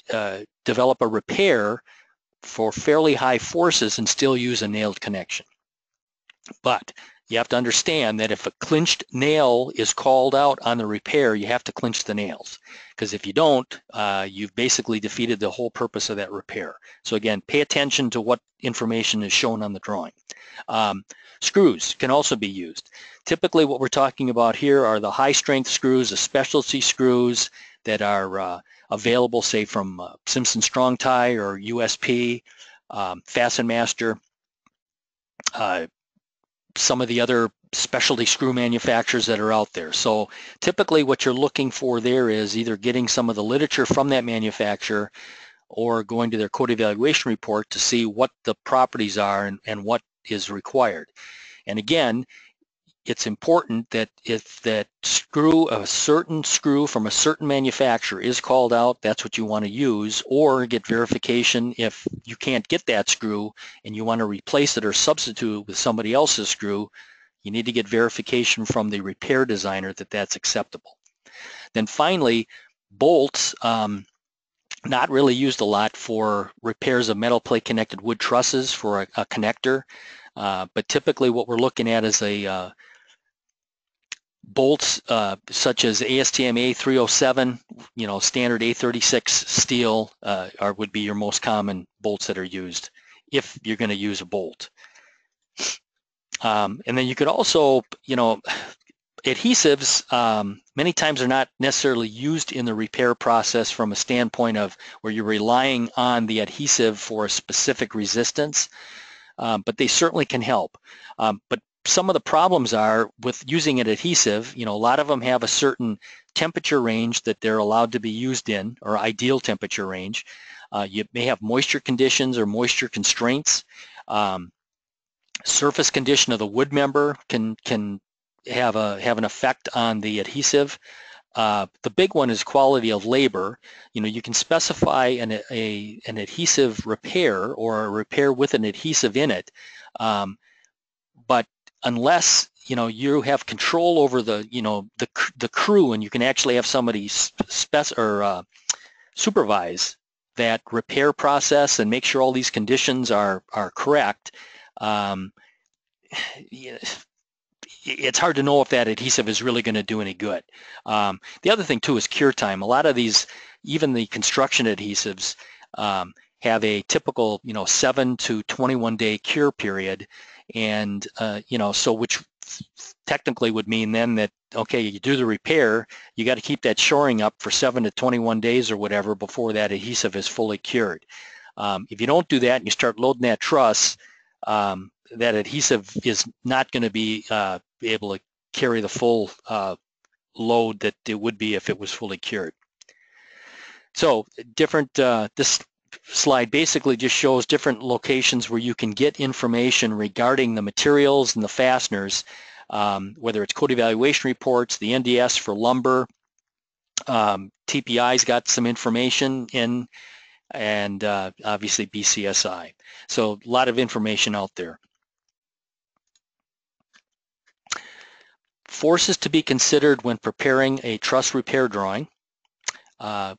develop a repair for fairly high forces and still use a nailed connection. But you have to understand that if a clinched nail is called out on the repair, you have to clinch the nails, because if you don't, you've basically defeated the whole purpose of that repair. So again, pay attention to what information is shown on the drawing. Screws can also be used. Typically what we're talking about here are the high strength screws, the specialty screws that are available, say from Simpson Strong Tie or USP, Fasten Master, some of the other specialty screw manufacturers that are out there. So typically what you're looking for there is either getting some of the literature from that manufacturer or going to their code evaluation report to see what the properties are and what is required. And again, it's important that if a certain screw from a certain manufacturer is called out, that's what you want to use, or get verification if you can't get that screw and you want to replace it or substitute it with somebody else's screw. You need to get verification from the repair designer that that's acceptable. Then finally, bolts, not really used a lot for repairs of metal plate connected wood trusses for a connector, but typically what we're looking at is a bolts such as ASTM A307, standard A36 steel would be your most common bolts that are used if you're going to use a bolt. And then you could also, adhesives many times are not necessarily used in the repair process from a standpoint of where you're relying on the adhesive for a specific resistance, but they certainly can help. But some of the problems are with using an adhesive, a lot of them have a certain temperature range that they're allowed to be used in, or ideal temperature range. You may have moisture conditions or moisture constraints. Surface condition of the wood member can have an effect on the adhesive. The big one is quality of labor. You can specify an adhesive repair or a repair with an adhesive in it, but unless you have control over the crew, and you can actually have somebody supervise that repair process and make sure all these conditions are correct, it's hard to know if that adhesive is really going to do any good. The other thing too is cure time. A lot of these, even the construction adhesives, have a typical 7 to 21 day cure period, and so which technically would mean then that, okay, you do the repair, you got to keep that shoring up for 7 to 21 days or whatever before that adhesive is fully cured. If you don't do that and you start loading that truss, that adhesive is not going to be able to carry the full load that it would be if it was fully cured. So this slide basically just shows different locations where you can get information regarding the materials and the fasteners, whether it's code evaluation reports, the NDS for lumber, TPI's got some information in, and obviously BCSI. So a lot of information out there. Forces to be considered when preparing a truss repair drawing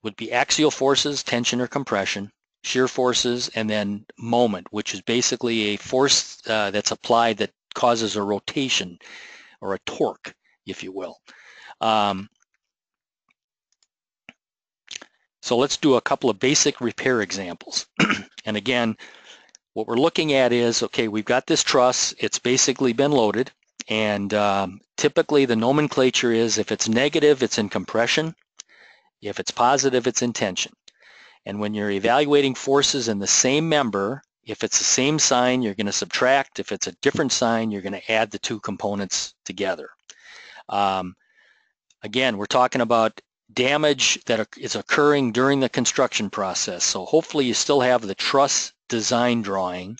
would be axial forces, tension or compression, shear forces, and then moment, which is basically a force that's applied that causes a rotation or a torque, if you will. So let's do a couple of basic repair examples. And again, what we're looking at is, okay, we've got this truss, it's basically been loaded, and typically the nomenclature is if it's negative, it's in compression. If it's positive, it's in tension. And when you're evaluating forces in the same member, if it's the same sign, you're going to subtract. If it's a different sign, you're going to add the two components together. Again, we're talking about damage that is occurring during the construction process. So hopefully you still have the truss design drawing.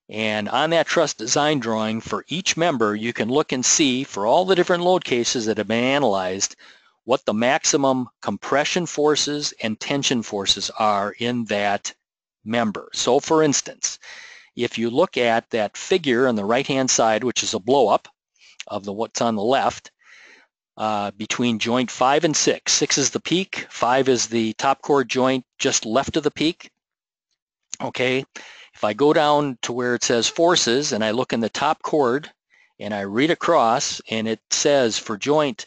And on that truss design drawing, for each member, you can look and see for all the different load cases that have been analyzed, what the maximum compression forces and tension forces are in that member. So for instance, if you look at that figure on the right-hand side, which is a blow-up of what's on the left, between joint 5 and 6. 6 is the peak, 5 is the top chord joint just left of the peak. Okay, if I go down to where it says forces and I look in the top chord and I read across, and it says for joint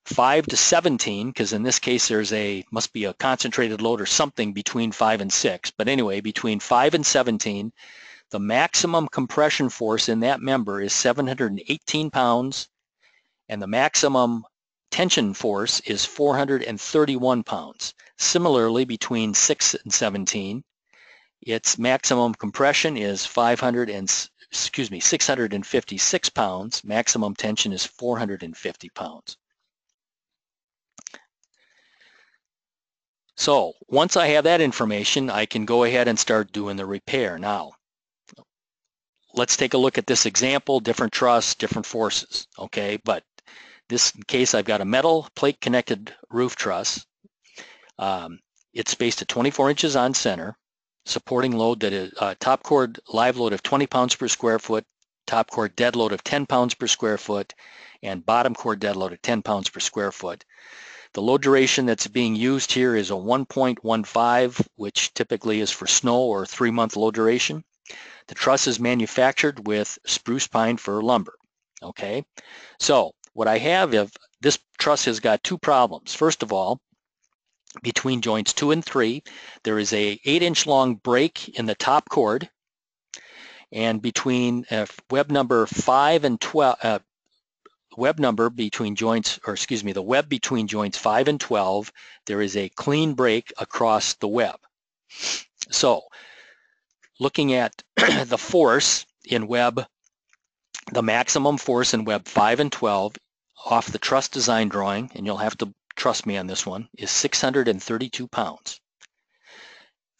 5 to 17, because in this case there's must be a concentrated load or something between 5 and 6, but anyway, between 5 and 17, the maximum compression force in that member is 718 pounds, and the maximum tension force is 431 pounds. Similarly, between 6 and 17, its maximum compression is 656 pounds. Maximum tension is 450 pounds. So once I have that information, I can go ahead and start doing the repair. Now, let's take a look at this example, different truss, different forces, okay? But this case, I've got a metal plate connected roof truss. It's spaced at 24 inches on center, supporting load that is top chord live load of 20 pounds per square foot, top chord dead load of 10 pounds per square foot, and bottom chord dead load of 10 pounds per square foot. The load duration that's being used here is a 1.15, which typically is for snow or 3-month load duration. The truss is manufactured with spruce pine fir lumber. Okay, so what I have is this truss has got two problems. First of all, between joints 2 and 3, there is a 8-inch long break in the top chord, and between web number 5 and 12, web number between joints, or excuse me, the web between joints 5 and 12, there is a clean break across the web. So looking at the force in web, the maximum force in web 5 and 12 off the truss design drawing, and you'll have to trust me on this one, is 632 pounds.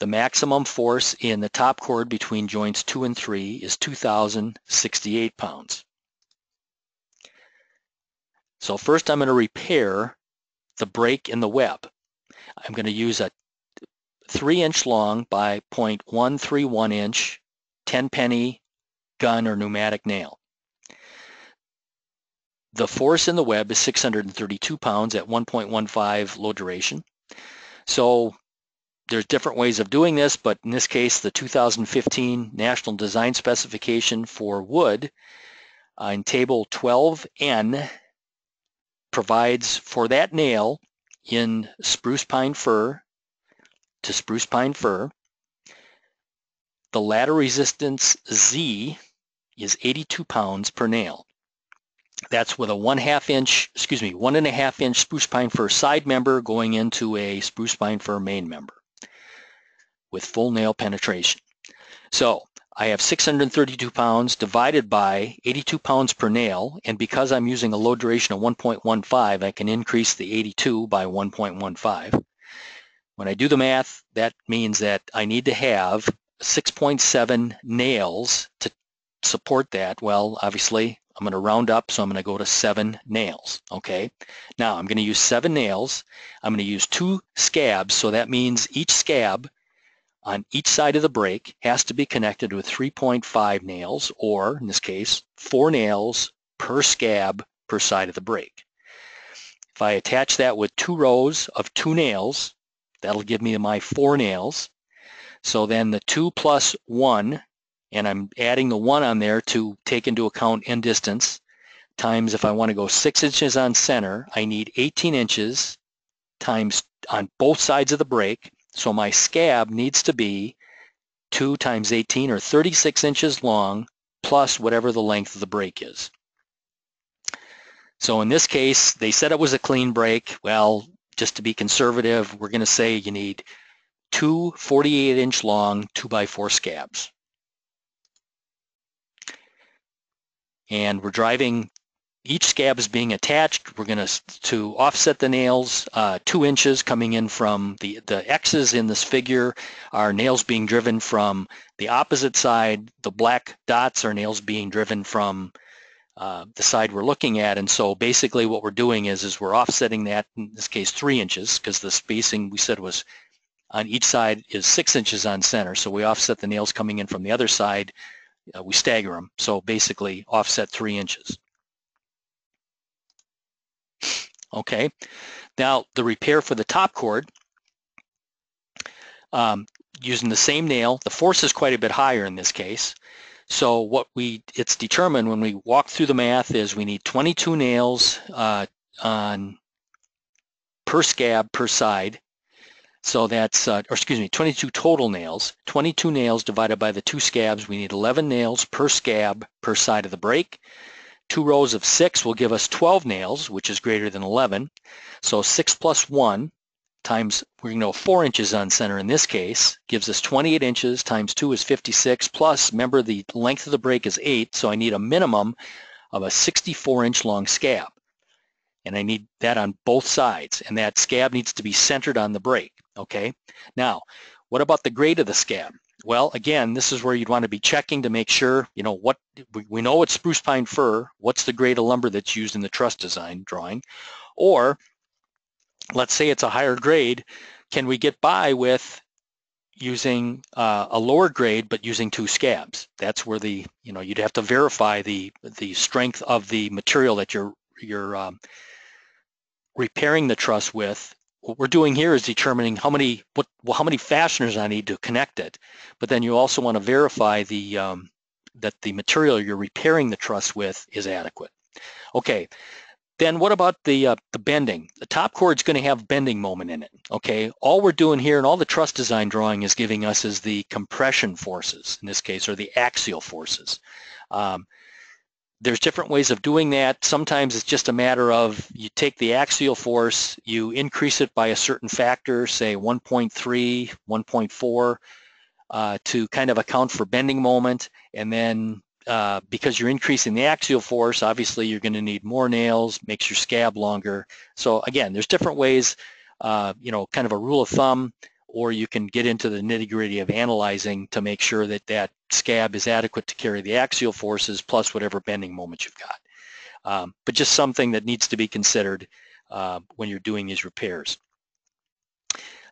The maximum force in the top chord between joints 2 and 3 is 2,068 pounds. So first I'm going to repair the break in the web. I'm going to use a 3-inch long by 0.131 inch 10-penny gun or pneumatic nail. The force in the web is 632 pounds at 1.15 load duration. So there's different ways of doing this, but in this case, the 2015 National Design Specification for wood in Table 12N provides for that nail in spruce pine fir to spruce pine fir, the ladder resistance Z is 82 pounds per nail. That's with a 1.5 inch spruce pine fir side member going into a spruce pine fir main member with full nail penetration. So I have 632 pounds divided by 82 pounds per nail, and because I'm using a load duration of 1.15, I can increase the 82 by 1.15. When I do the math, that means that I need to have 6.7 nails to support that. Well, obviously, I'm going to round up, so I'm going to go to 7 nails, okay? Now, I'm going to use 7 nails. I'm going to use 2 scabs, so that means each scab on each side of the break has to be connected with 3.5 nails, or in this case, 4 nails per scab per side of the break. If I attach that with 2 rows of 2 nails, that'll give me my 4 nails. So then the 2 plus 1, and I'm adding the 1 on there to take into account end distance, times if I want to go 6 inches on center, I need 18 inches times on both sides of the break. So my scab needs to be 2 times 18 or 36 inches long plus whatever the length of the break is. So in this case, they said it was a clean break. Well, just to be conservative, we're going to say you need 2 48-inch long 2x4 scabs. And we're driving, each scab is being attached. We're going to offset the nails 2 inches coming in from the X's in this figure are nails being driven from the opposite side. The black dots are nails being driven from the side we're looking at. And so basically what we're doing is we're offsetting that, in this case 3 inches, because the spacing we said was on each side is 6 inches on center. So we offset the nails coming in from the other side. We stagger them. So basically offset 3 inches. Okay, now the repair for the top chord, using the same nail, the force is quite a bit higher in this case. So it's determined when we walk through the math is we need 22 nails on per scab per side. So that's, 22 total nails. 22 nails divided by the 2 scabs. We need 11 nails per scab per side of the break. 2 rows of 6 will give us 12 nails, which is greater than 11. So 6 plus 1 times, we're going to go 4 inches on center in this case, gives us 28 inches, times 2 is 56, plus, remember the length of the break is 8, so I need a minimum of a 64-inch long scab. And I need that on both sides, and that scab needs to be centered on the break, okay? Now, what about the grade of the scab? Well, again, this is where you'd want to be checking to make sure, you know, what we know it's spruce pine fir. What's the grade of lumber that's used in the truss design drawing? Or let's say it's a higher grade. Can we get by with using a lower grade but using 2 scabs? That's where you'd have to verify the strength of the material that you're repairing the truss with. What we're doing here is determining how many fasteners I need to connect it, but then you also want to verify that the material you're repairing the truss with is adequate. Okay, Then what about the bending? The top chord's going to have bending moment in it, okay? All we're doing here and all the truss design drawing is giving us is the compression forces, in this case, or the axial forces. There's different ways of doing that. Sometimes it's just a matter of you take the axial force, you increase it by a certain factor, say 1.3, 1.4, to kind of account for bending moment, and then because you're increasing the axial force, obviously you're going to need more nails, makes your scab longer. So again, there's different ways, you know, kind of a rule of thumb, or you can get into the nitty-gritty of analyzing to make sure that that scab is adequate to carry the axial forces plus whatever bending moment you've got. But just something that needs to be considered when you're doing these repairs.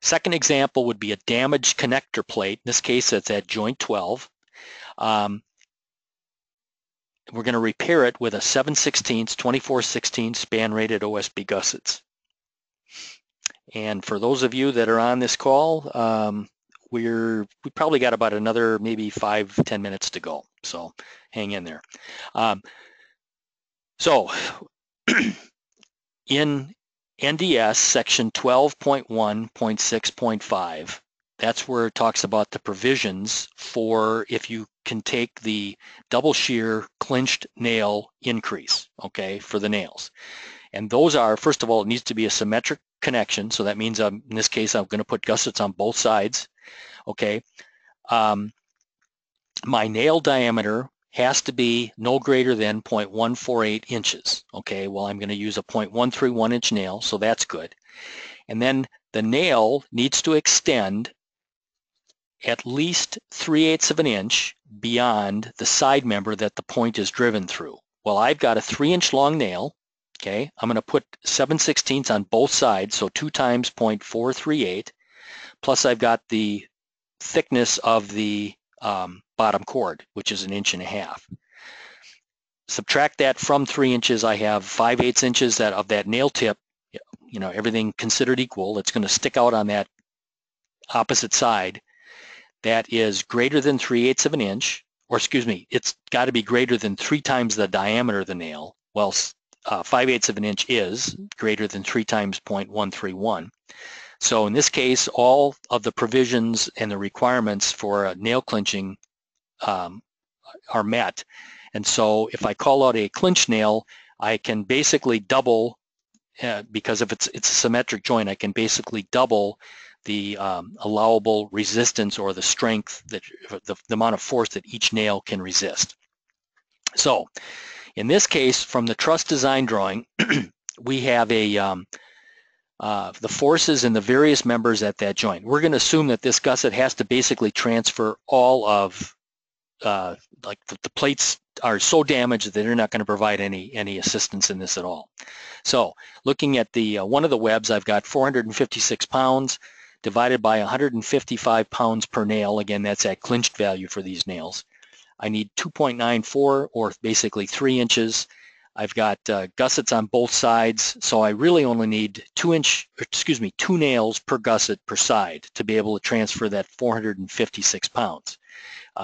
Second example would be a damaged connector plate. In this case, it's at joint 12. We're going to repair it with a 7/16, 24/16 span rated OSB gussets. And for those of you that are on this call, we probably got about another maybe 5-10 minutes to go. So hang in there. So in NDS section 12.1.6.5, that's where it talks about the provisions for if you can take the double shear clinched nail increase, okay, for the nails. And those are, first of all, it needs to be a symmetric connection. So that means in this case, I'm going to put gussets on both sides, okay. My nail diameter has to be no greater than 0.148 inches, okay. Well, I'm going to use a 0.131 inch nail, so that's good. And then the nail needs to extend at least 3/8 of an inch beyond the side member that the point is driven through. Well, I've got a 3-inch long nail, okay. I'm going to put 7/16 on both sides, so 2 times 0.438, plus I've got the thickness of the bottom chord, which is 1.5 inches. Subtract that from 3 inches, I have 5/8 inches of that nail tip, you know, everything considered equal, it's going to stick out on that opposite side. That is greater than 3/8 of an inch, or excuse me, it's got to be greater than 3 times the diameter of the nail. Well, 5/8 of an inch is greater than 3 times 0.131. So in this case, all of the provisions and the requirements for nail clinching are met. And so if I call out a clinch nail, I can basically double, because if it's a symmetric joint, I can basically double the allowable resistance or the strength, that the amount of force that each nail can resist. So in this case, from the truss design drawing, we have the forces in the various members at that joint. We're going to assume that this gusset has to basically transfer all of, like the plates are so damaged that they're not going to provide any assistance in this at all. So looking at the one of the webs, I've got 456 pounds divided by 155 pounds per nail. Again, that's that clinched value for these nails. I need 2.94, or basically 3 inches. I've got gussets on both sides, so I really only need 2 nails per gusset per side to be able to transfer that 456 pounds.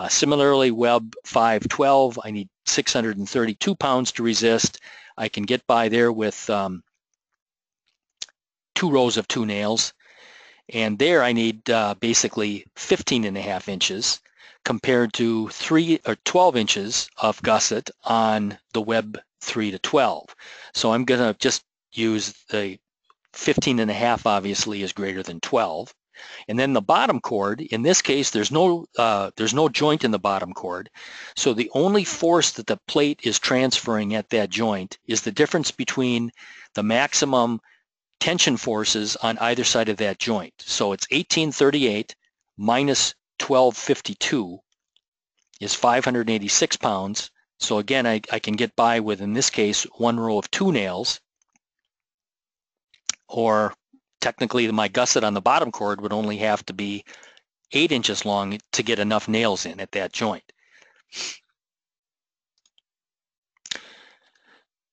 Similarly, web 512, I need 632 pounds to resist. I can get by there with 2 rows of 2 nails. And there I need basically 15.5 inches compared to 12 inches of gusset on the web 3 to 12. So I'm going to just use the 15.5, obviously is greater than 12. And then the bottom chord, in this case, there's no joint in the bottom chord. So the only force that the plate is transferring at that joint is the difference between the maximum tension forces on either side of that joint. So it's 1838 minus 1252 is 586 pounds. So again, I can get by with, in this case, 1 row of 2 nails, or technically my gusset on the bottom chord would only have to be 8 inches long to get enough nails in at that joint.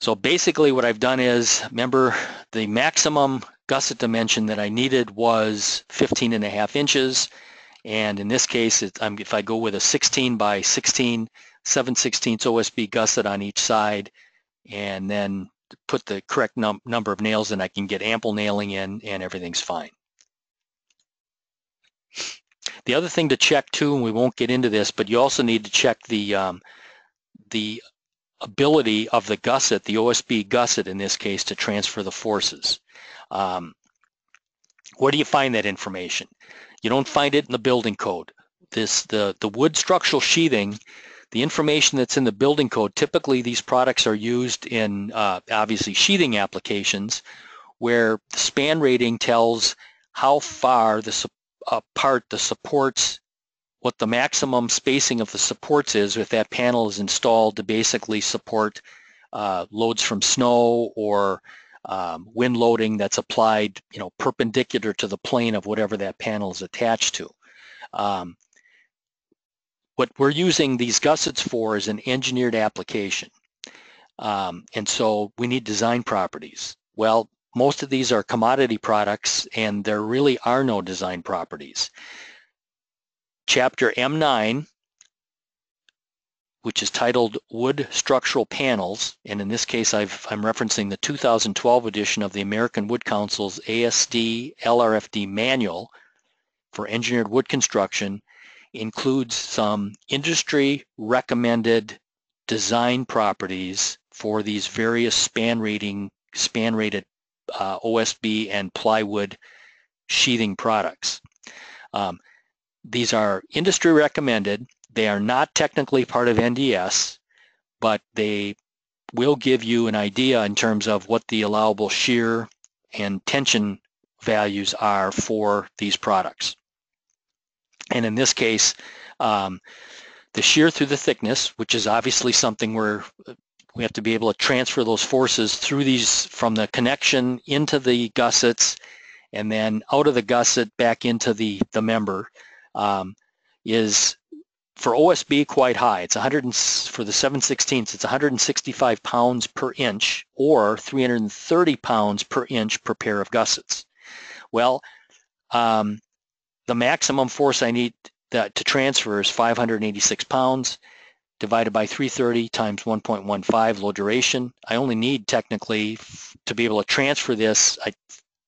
So basically what I've done is, remember, the maximum gusset dimension that I needed was 15.5 inches. And in this case, if I go with a 16 by 16, 7/16 OSB gusset on each side, and then put the correct number of nails in, I can get ample nailing in and everything's fine. The other thing to check too, and we won't get into this, but you also need to check the ability of the gusset, the OSB gusset in this case, to transfer the forces. Where do you find that information? You don't find it in the building code. The wood structural sheathing, the information that's in the building code, typically these products are used in obviously sheathing applications where the span rating tells how far apart the supports, what the maximum spacing of the supports is if that panel is installed to basically support loads from snow or wind loading that's applied, perpendicular to the plane of whatever that panel is attached to. What we're using these gussets for is an engineered application. And so we need design properties. Well, most of these are commodity products and there really are no design properties. Chapter M9, which is titled Wood Structural Panels, and in this case I'm referencing the 2012 edition of the American Wood Council's ASD LRFD manual for engineered wood construction, includes some industry recommended design properties for these various span rated OSB and plywood sheathing products. These are industry recommended. They are not technically part of NDS, but they will give you an idea in terms of what the allowable shear and tension values are for these products. And in this case, the shear through the thickness, which is obviously something where we have to be able to transfer those forces through these from the connection into the gussets and then out of the gusset back into the member, is for OSB quite high. It's for the 7/16, it's 165 pounds per inch or 330 pounds per inch per pair of gussets. Well, the maximum force I need to transfer is 586 pounds divided by 330 times 1.15 low duration. I only need technically to be able to transfer this, I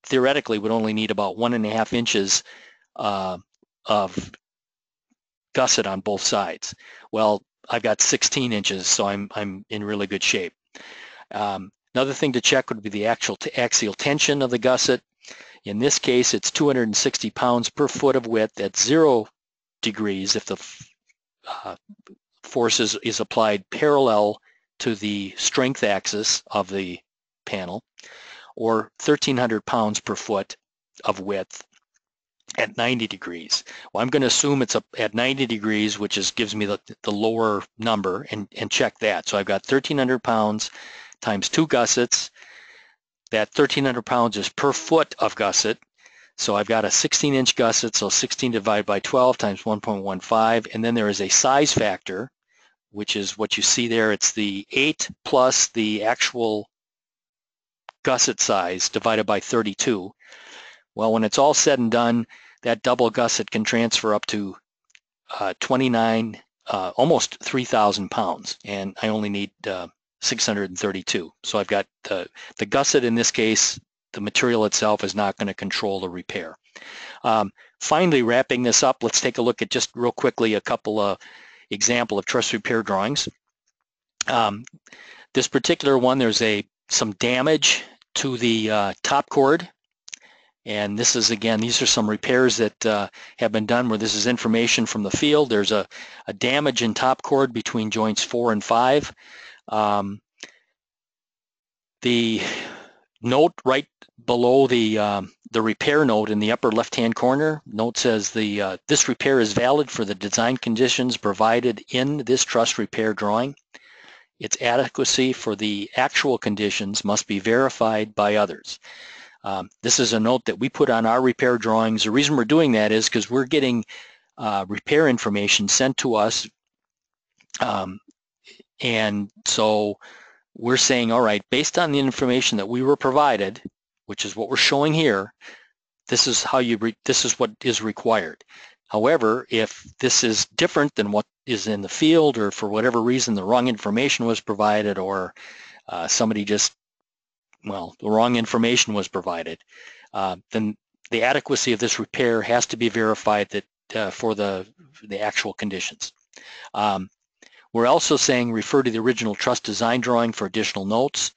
theoretically would only need about 1.5 inches of gusset on both sides. Well, I've got 16 inches, so I'm in really good shape. Another thing to check would be the actual axial tension of the gusset. In this case, it's 260 pounds per foot of width at 0 degrees if the force is applied parallel to the strength axis of the panel, or 1,300 pounds per foot of width at 90 degrees. Well, I'm going to assume it's at 90 degrees, which gives me the lower number, and check that. So I've got 1,300 pounds times 2 gussets. That 1,300 pounds is per foot of gusset. So I've got a 16-inch gusset, so 16 divided by 12 times 1.15, and then there is a size factor, which is what you see there. It's the 8 plus the actual gusset size divided by 32. Well, when it's all said and done, that double gusset can transfer up to 29, almost 3,000 pounds, and I only need 632. So I've got the gusset in this case. The material itself is not going to control the repair. Finally, wrapping this up, let's take a look at just real quickly a couple of example of truss repair drawings. This particular one, there's some damage to the top cord. And this is, again, these are some repairs that have been done where this is information from the field. There's a damage in top cord between joints 4 and 5. The note right below the repair note in the upper left-hand corner, note says this repair is valid for the design conditions provided in this truss repair drawing. Its adequacy for the actual conditions must be verified by others. This is a note that we put on our repair drawings. The reason we're doing that is because we're getting repair information sent to us, and so we're saying, all right, based on the information that we were provided, which is what we're showing here, this is what is required. However, if this is different than what is in the field, or for whatever reason the wrong information was provided, or somebody just well, the wrong information was provided, then the adequacy of this repair has to be verified that for the actual conditions. We're also saying refer to the original truss design drawing for additional notes.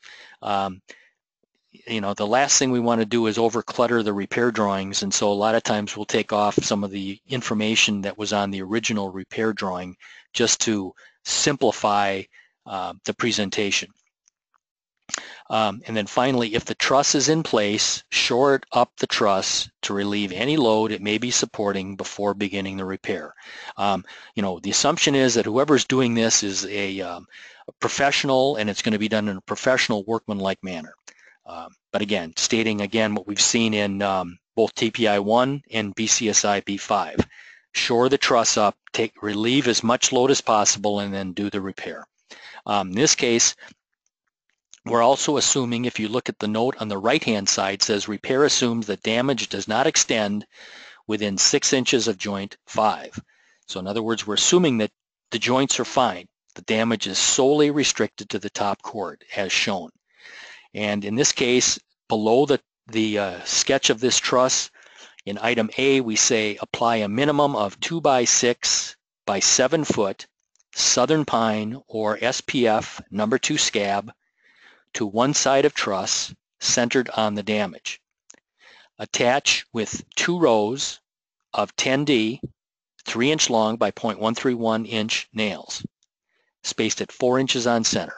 You know, the last thing we want to do is over clutter the repair drawings, and so a lot of times we'll take off some of the information that was on the original repair drawing just to simplify the presentation. And then finally, if the truss is in place, short up the truss to relieve any load it may be supporting before beginning the repair. You know, the assumption is that whoever's doing this is a professional, and it's going to be done in a professional, workmanlike manner. But again, stating again what we've seen in both TPI 1 and BCSI B5. Shore the truss up, relieve as much load as possible, and then do the repair. In this case, we're also assuming, if you look at the note on the right-hand side, says repair assumes that damage does not extend within 6 inches of joint 5. So in other words, we're assuming that the joints are fine. The damage is solely restricted to the top cord, as shown. And in this case, below the sketch of this truss, in item A, we say apply a minimum of 2 by 6 by 7 foot southern pine or SPF number 2 scab to one side of truss centered on the damage. Attach with 2 rows of 10D 3-inch long by 0.131 inch nails, spaced at 4 inches on center.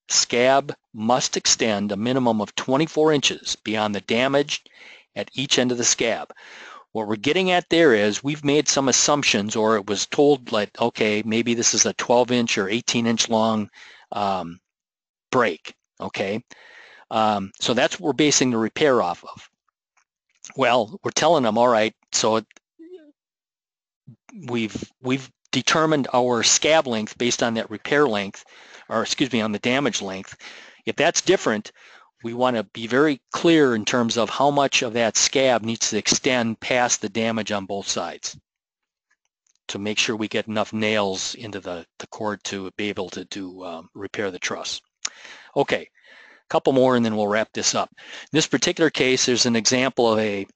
Scab must extend a minimum of 24 inches beyond the damage at each end of the scab. What we're getting at there is we've made some assumptions, or it was told like, okay, maybe this is a 12-inch or 18-inch long break. Okay, so that's what we're basing the repair off of. Well, we're telling them, all right, so we've determined our scab length based on that repair length, or excuse me, on the damage length. If that's different, we want to be very clear in terms of how much of that scab needs to extend past the damage on both sides to make sure we get enough nails into the cord to be able to repair the truss. Okay. Couple more and then we'll wrap this up. In this particular case, there's an example of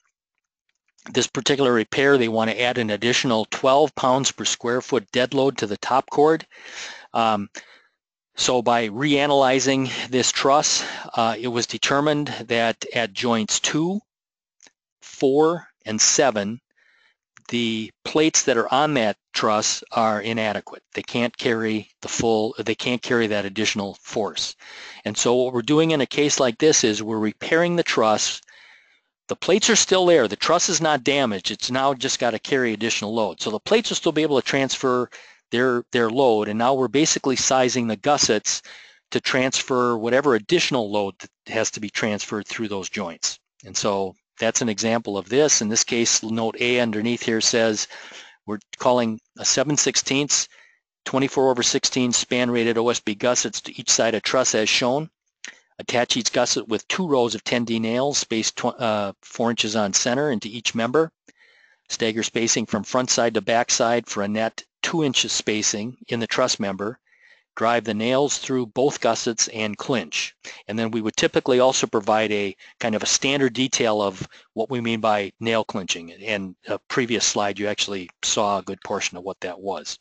this particular repair. They want to add an additional 12 pounds per square foot dead load to the top cord. So by reanalyzing this truss, it was determined that at joints 2, 4, and 7, the plates that are on that truss are inadequate. They can't carry that additional force. And so what we're doing in a case like this is we're repairing the truss. The plates are still there. The truss is not damaged. It's now just got to carry additional load. So the plates will still be able to transfer their load, and now we're basically sizing the gussets to transfer whatever additional load that has to be transferred through those joints. And so that's an example of this. In this case, note A underneath here says we're calling a 7/16 24/16 span rated OSB gussets to each side of truss as shown. Attach each gusset with 2 rows of 10D nails spaced 4 inches on center into each member. Stagger spacing from front side to back side for a net 2 inches spacing in the truss member. Drive the nails through both gussets and clinch. And then we would typically also provide a kind of a standard detail of what we mean by nail clinching. And a previous slide, you actually saw a good portion of what that was.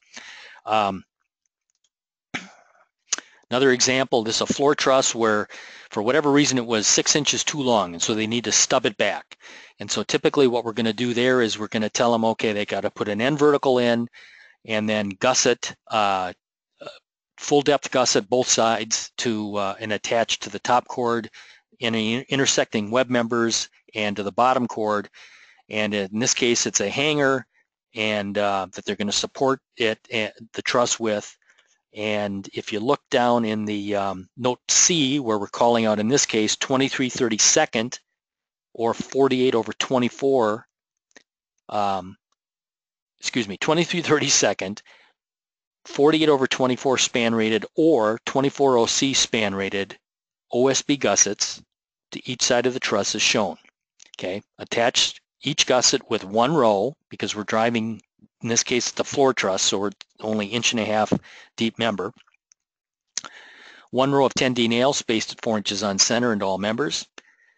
Another example, this is a floor truss where for whatever reason it was 6 inches too long, and so they need to stub it back. And so typically what we're going to do there is we're going to tell them, okay, they got to put an end vertical in and then gusset, full depth gusset both sides to and attach to the top cord in intersecting web members and to the bottom cord. And in this case, it's a hanger and that they're going to support it, the truss with. And if you look down in the note C, where we're calling out in this case 23/32 or 48/24, 23/32, 48/24 span rated or 24/0C span rated OSB gussets to each side of the truss is shown. Okay, attach each gusset with 1 row because we're driving, in this case, the floor truss, so we're only 1.5 inch deep member. One row of 10D nails spaced at 4 inches on center into all members.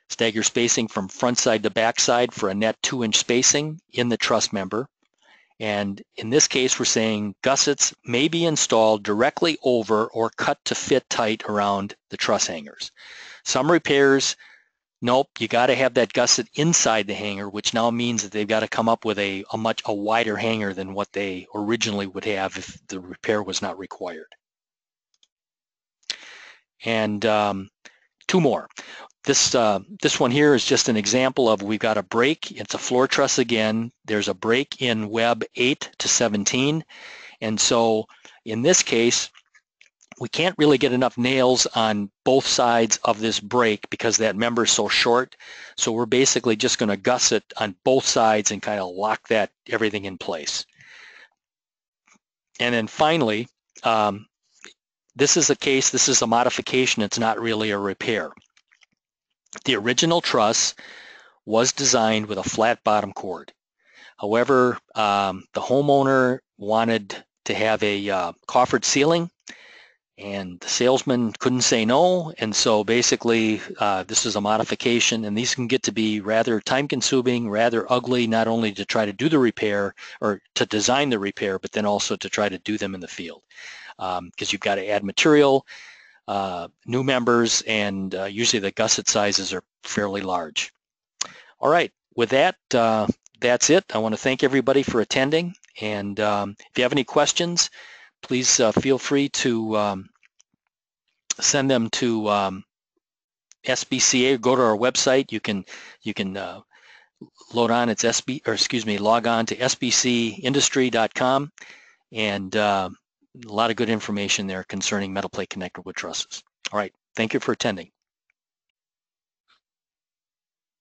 Stagger spacing from front side to back side for a net 2-inch spacing in the truss member. And in this case, we're saying gussets may be installed directly over or cut to fit tight around the truss hangers. Some repairs, nope, you got to have that gusset inside the hanger, which now means that they've got to come up with a much wider hanger than what they originally would have if the repair was not required. And two more. This one here is just an example of, we've got a break. It's a floor truss again. There's a break in web 8 to 17. And so in this case, we can't really get enough nails on both sides of this break because that member is so short. So we're basically just going to gusset on both sides and kind of lock that everything in place. And then finally, this is a modification. It's not really a repair. The original truss was designed with a flat bottom cord. However, the homeowner wanted to have a coffered ceiling, and the salesman couldn't say no, and so basically this is a modification, and these can get to be rather time-consuming, rather ugly, not only to try to do the repair or to design the repair, but then also to try to do them in the field, because you've got to add material, new members, and usually the gusset sizes are fairly large. All right, with that, that's it. I want to thank everybody for attending, and if you have any questions, please feel free to send them to SBCA. Go to our website. You can log on to sbcindustry.com, and a lot of good information there concerning metal plate connector wood trusses. All right, thank you for attending.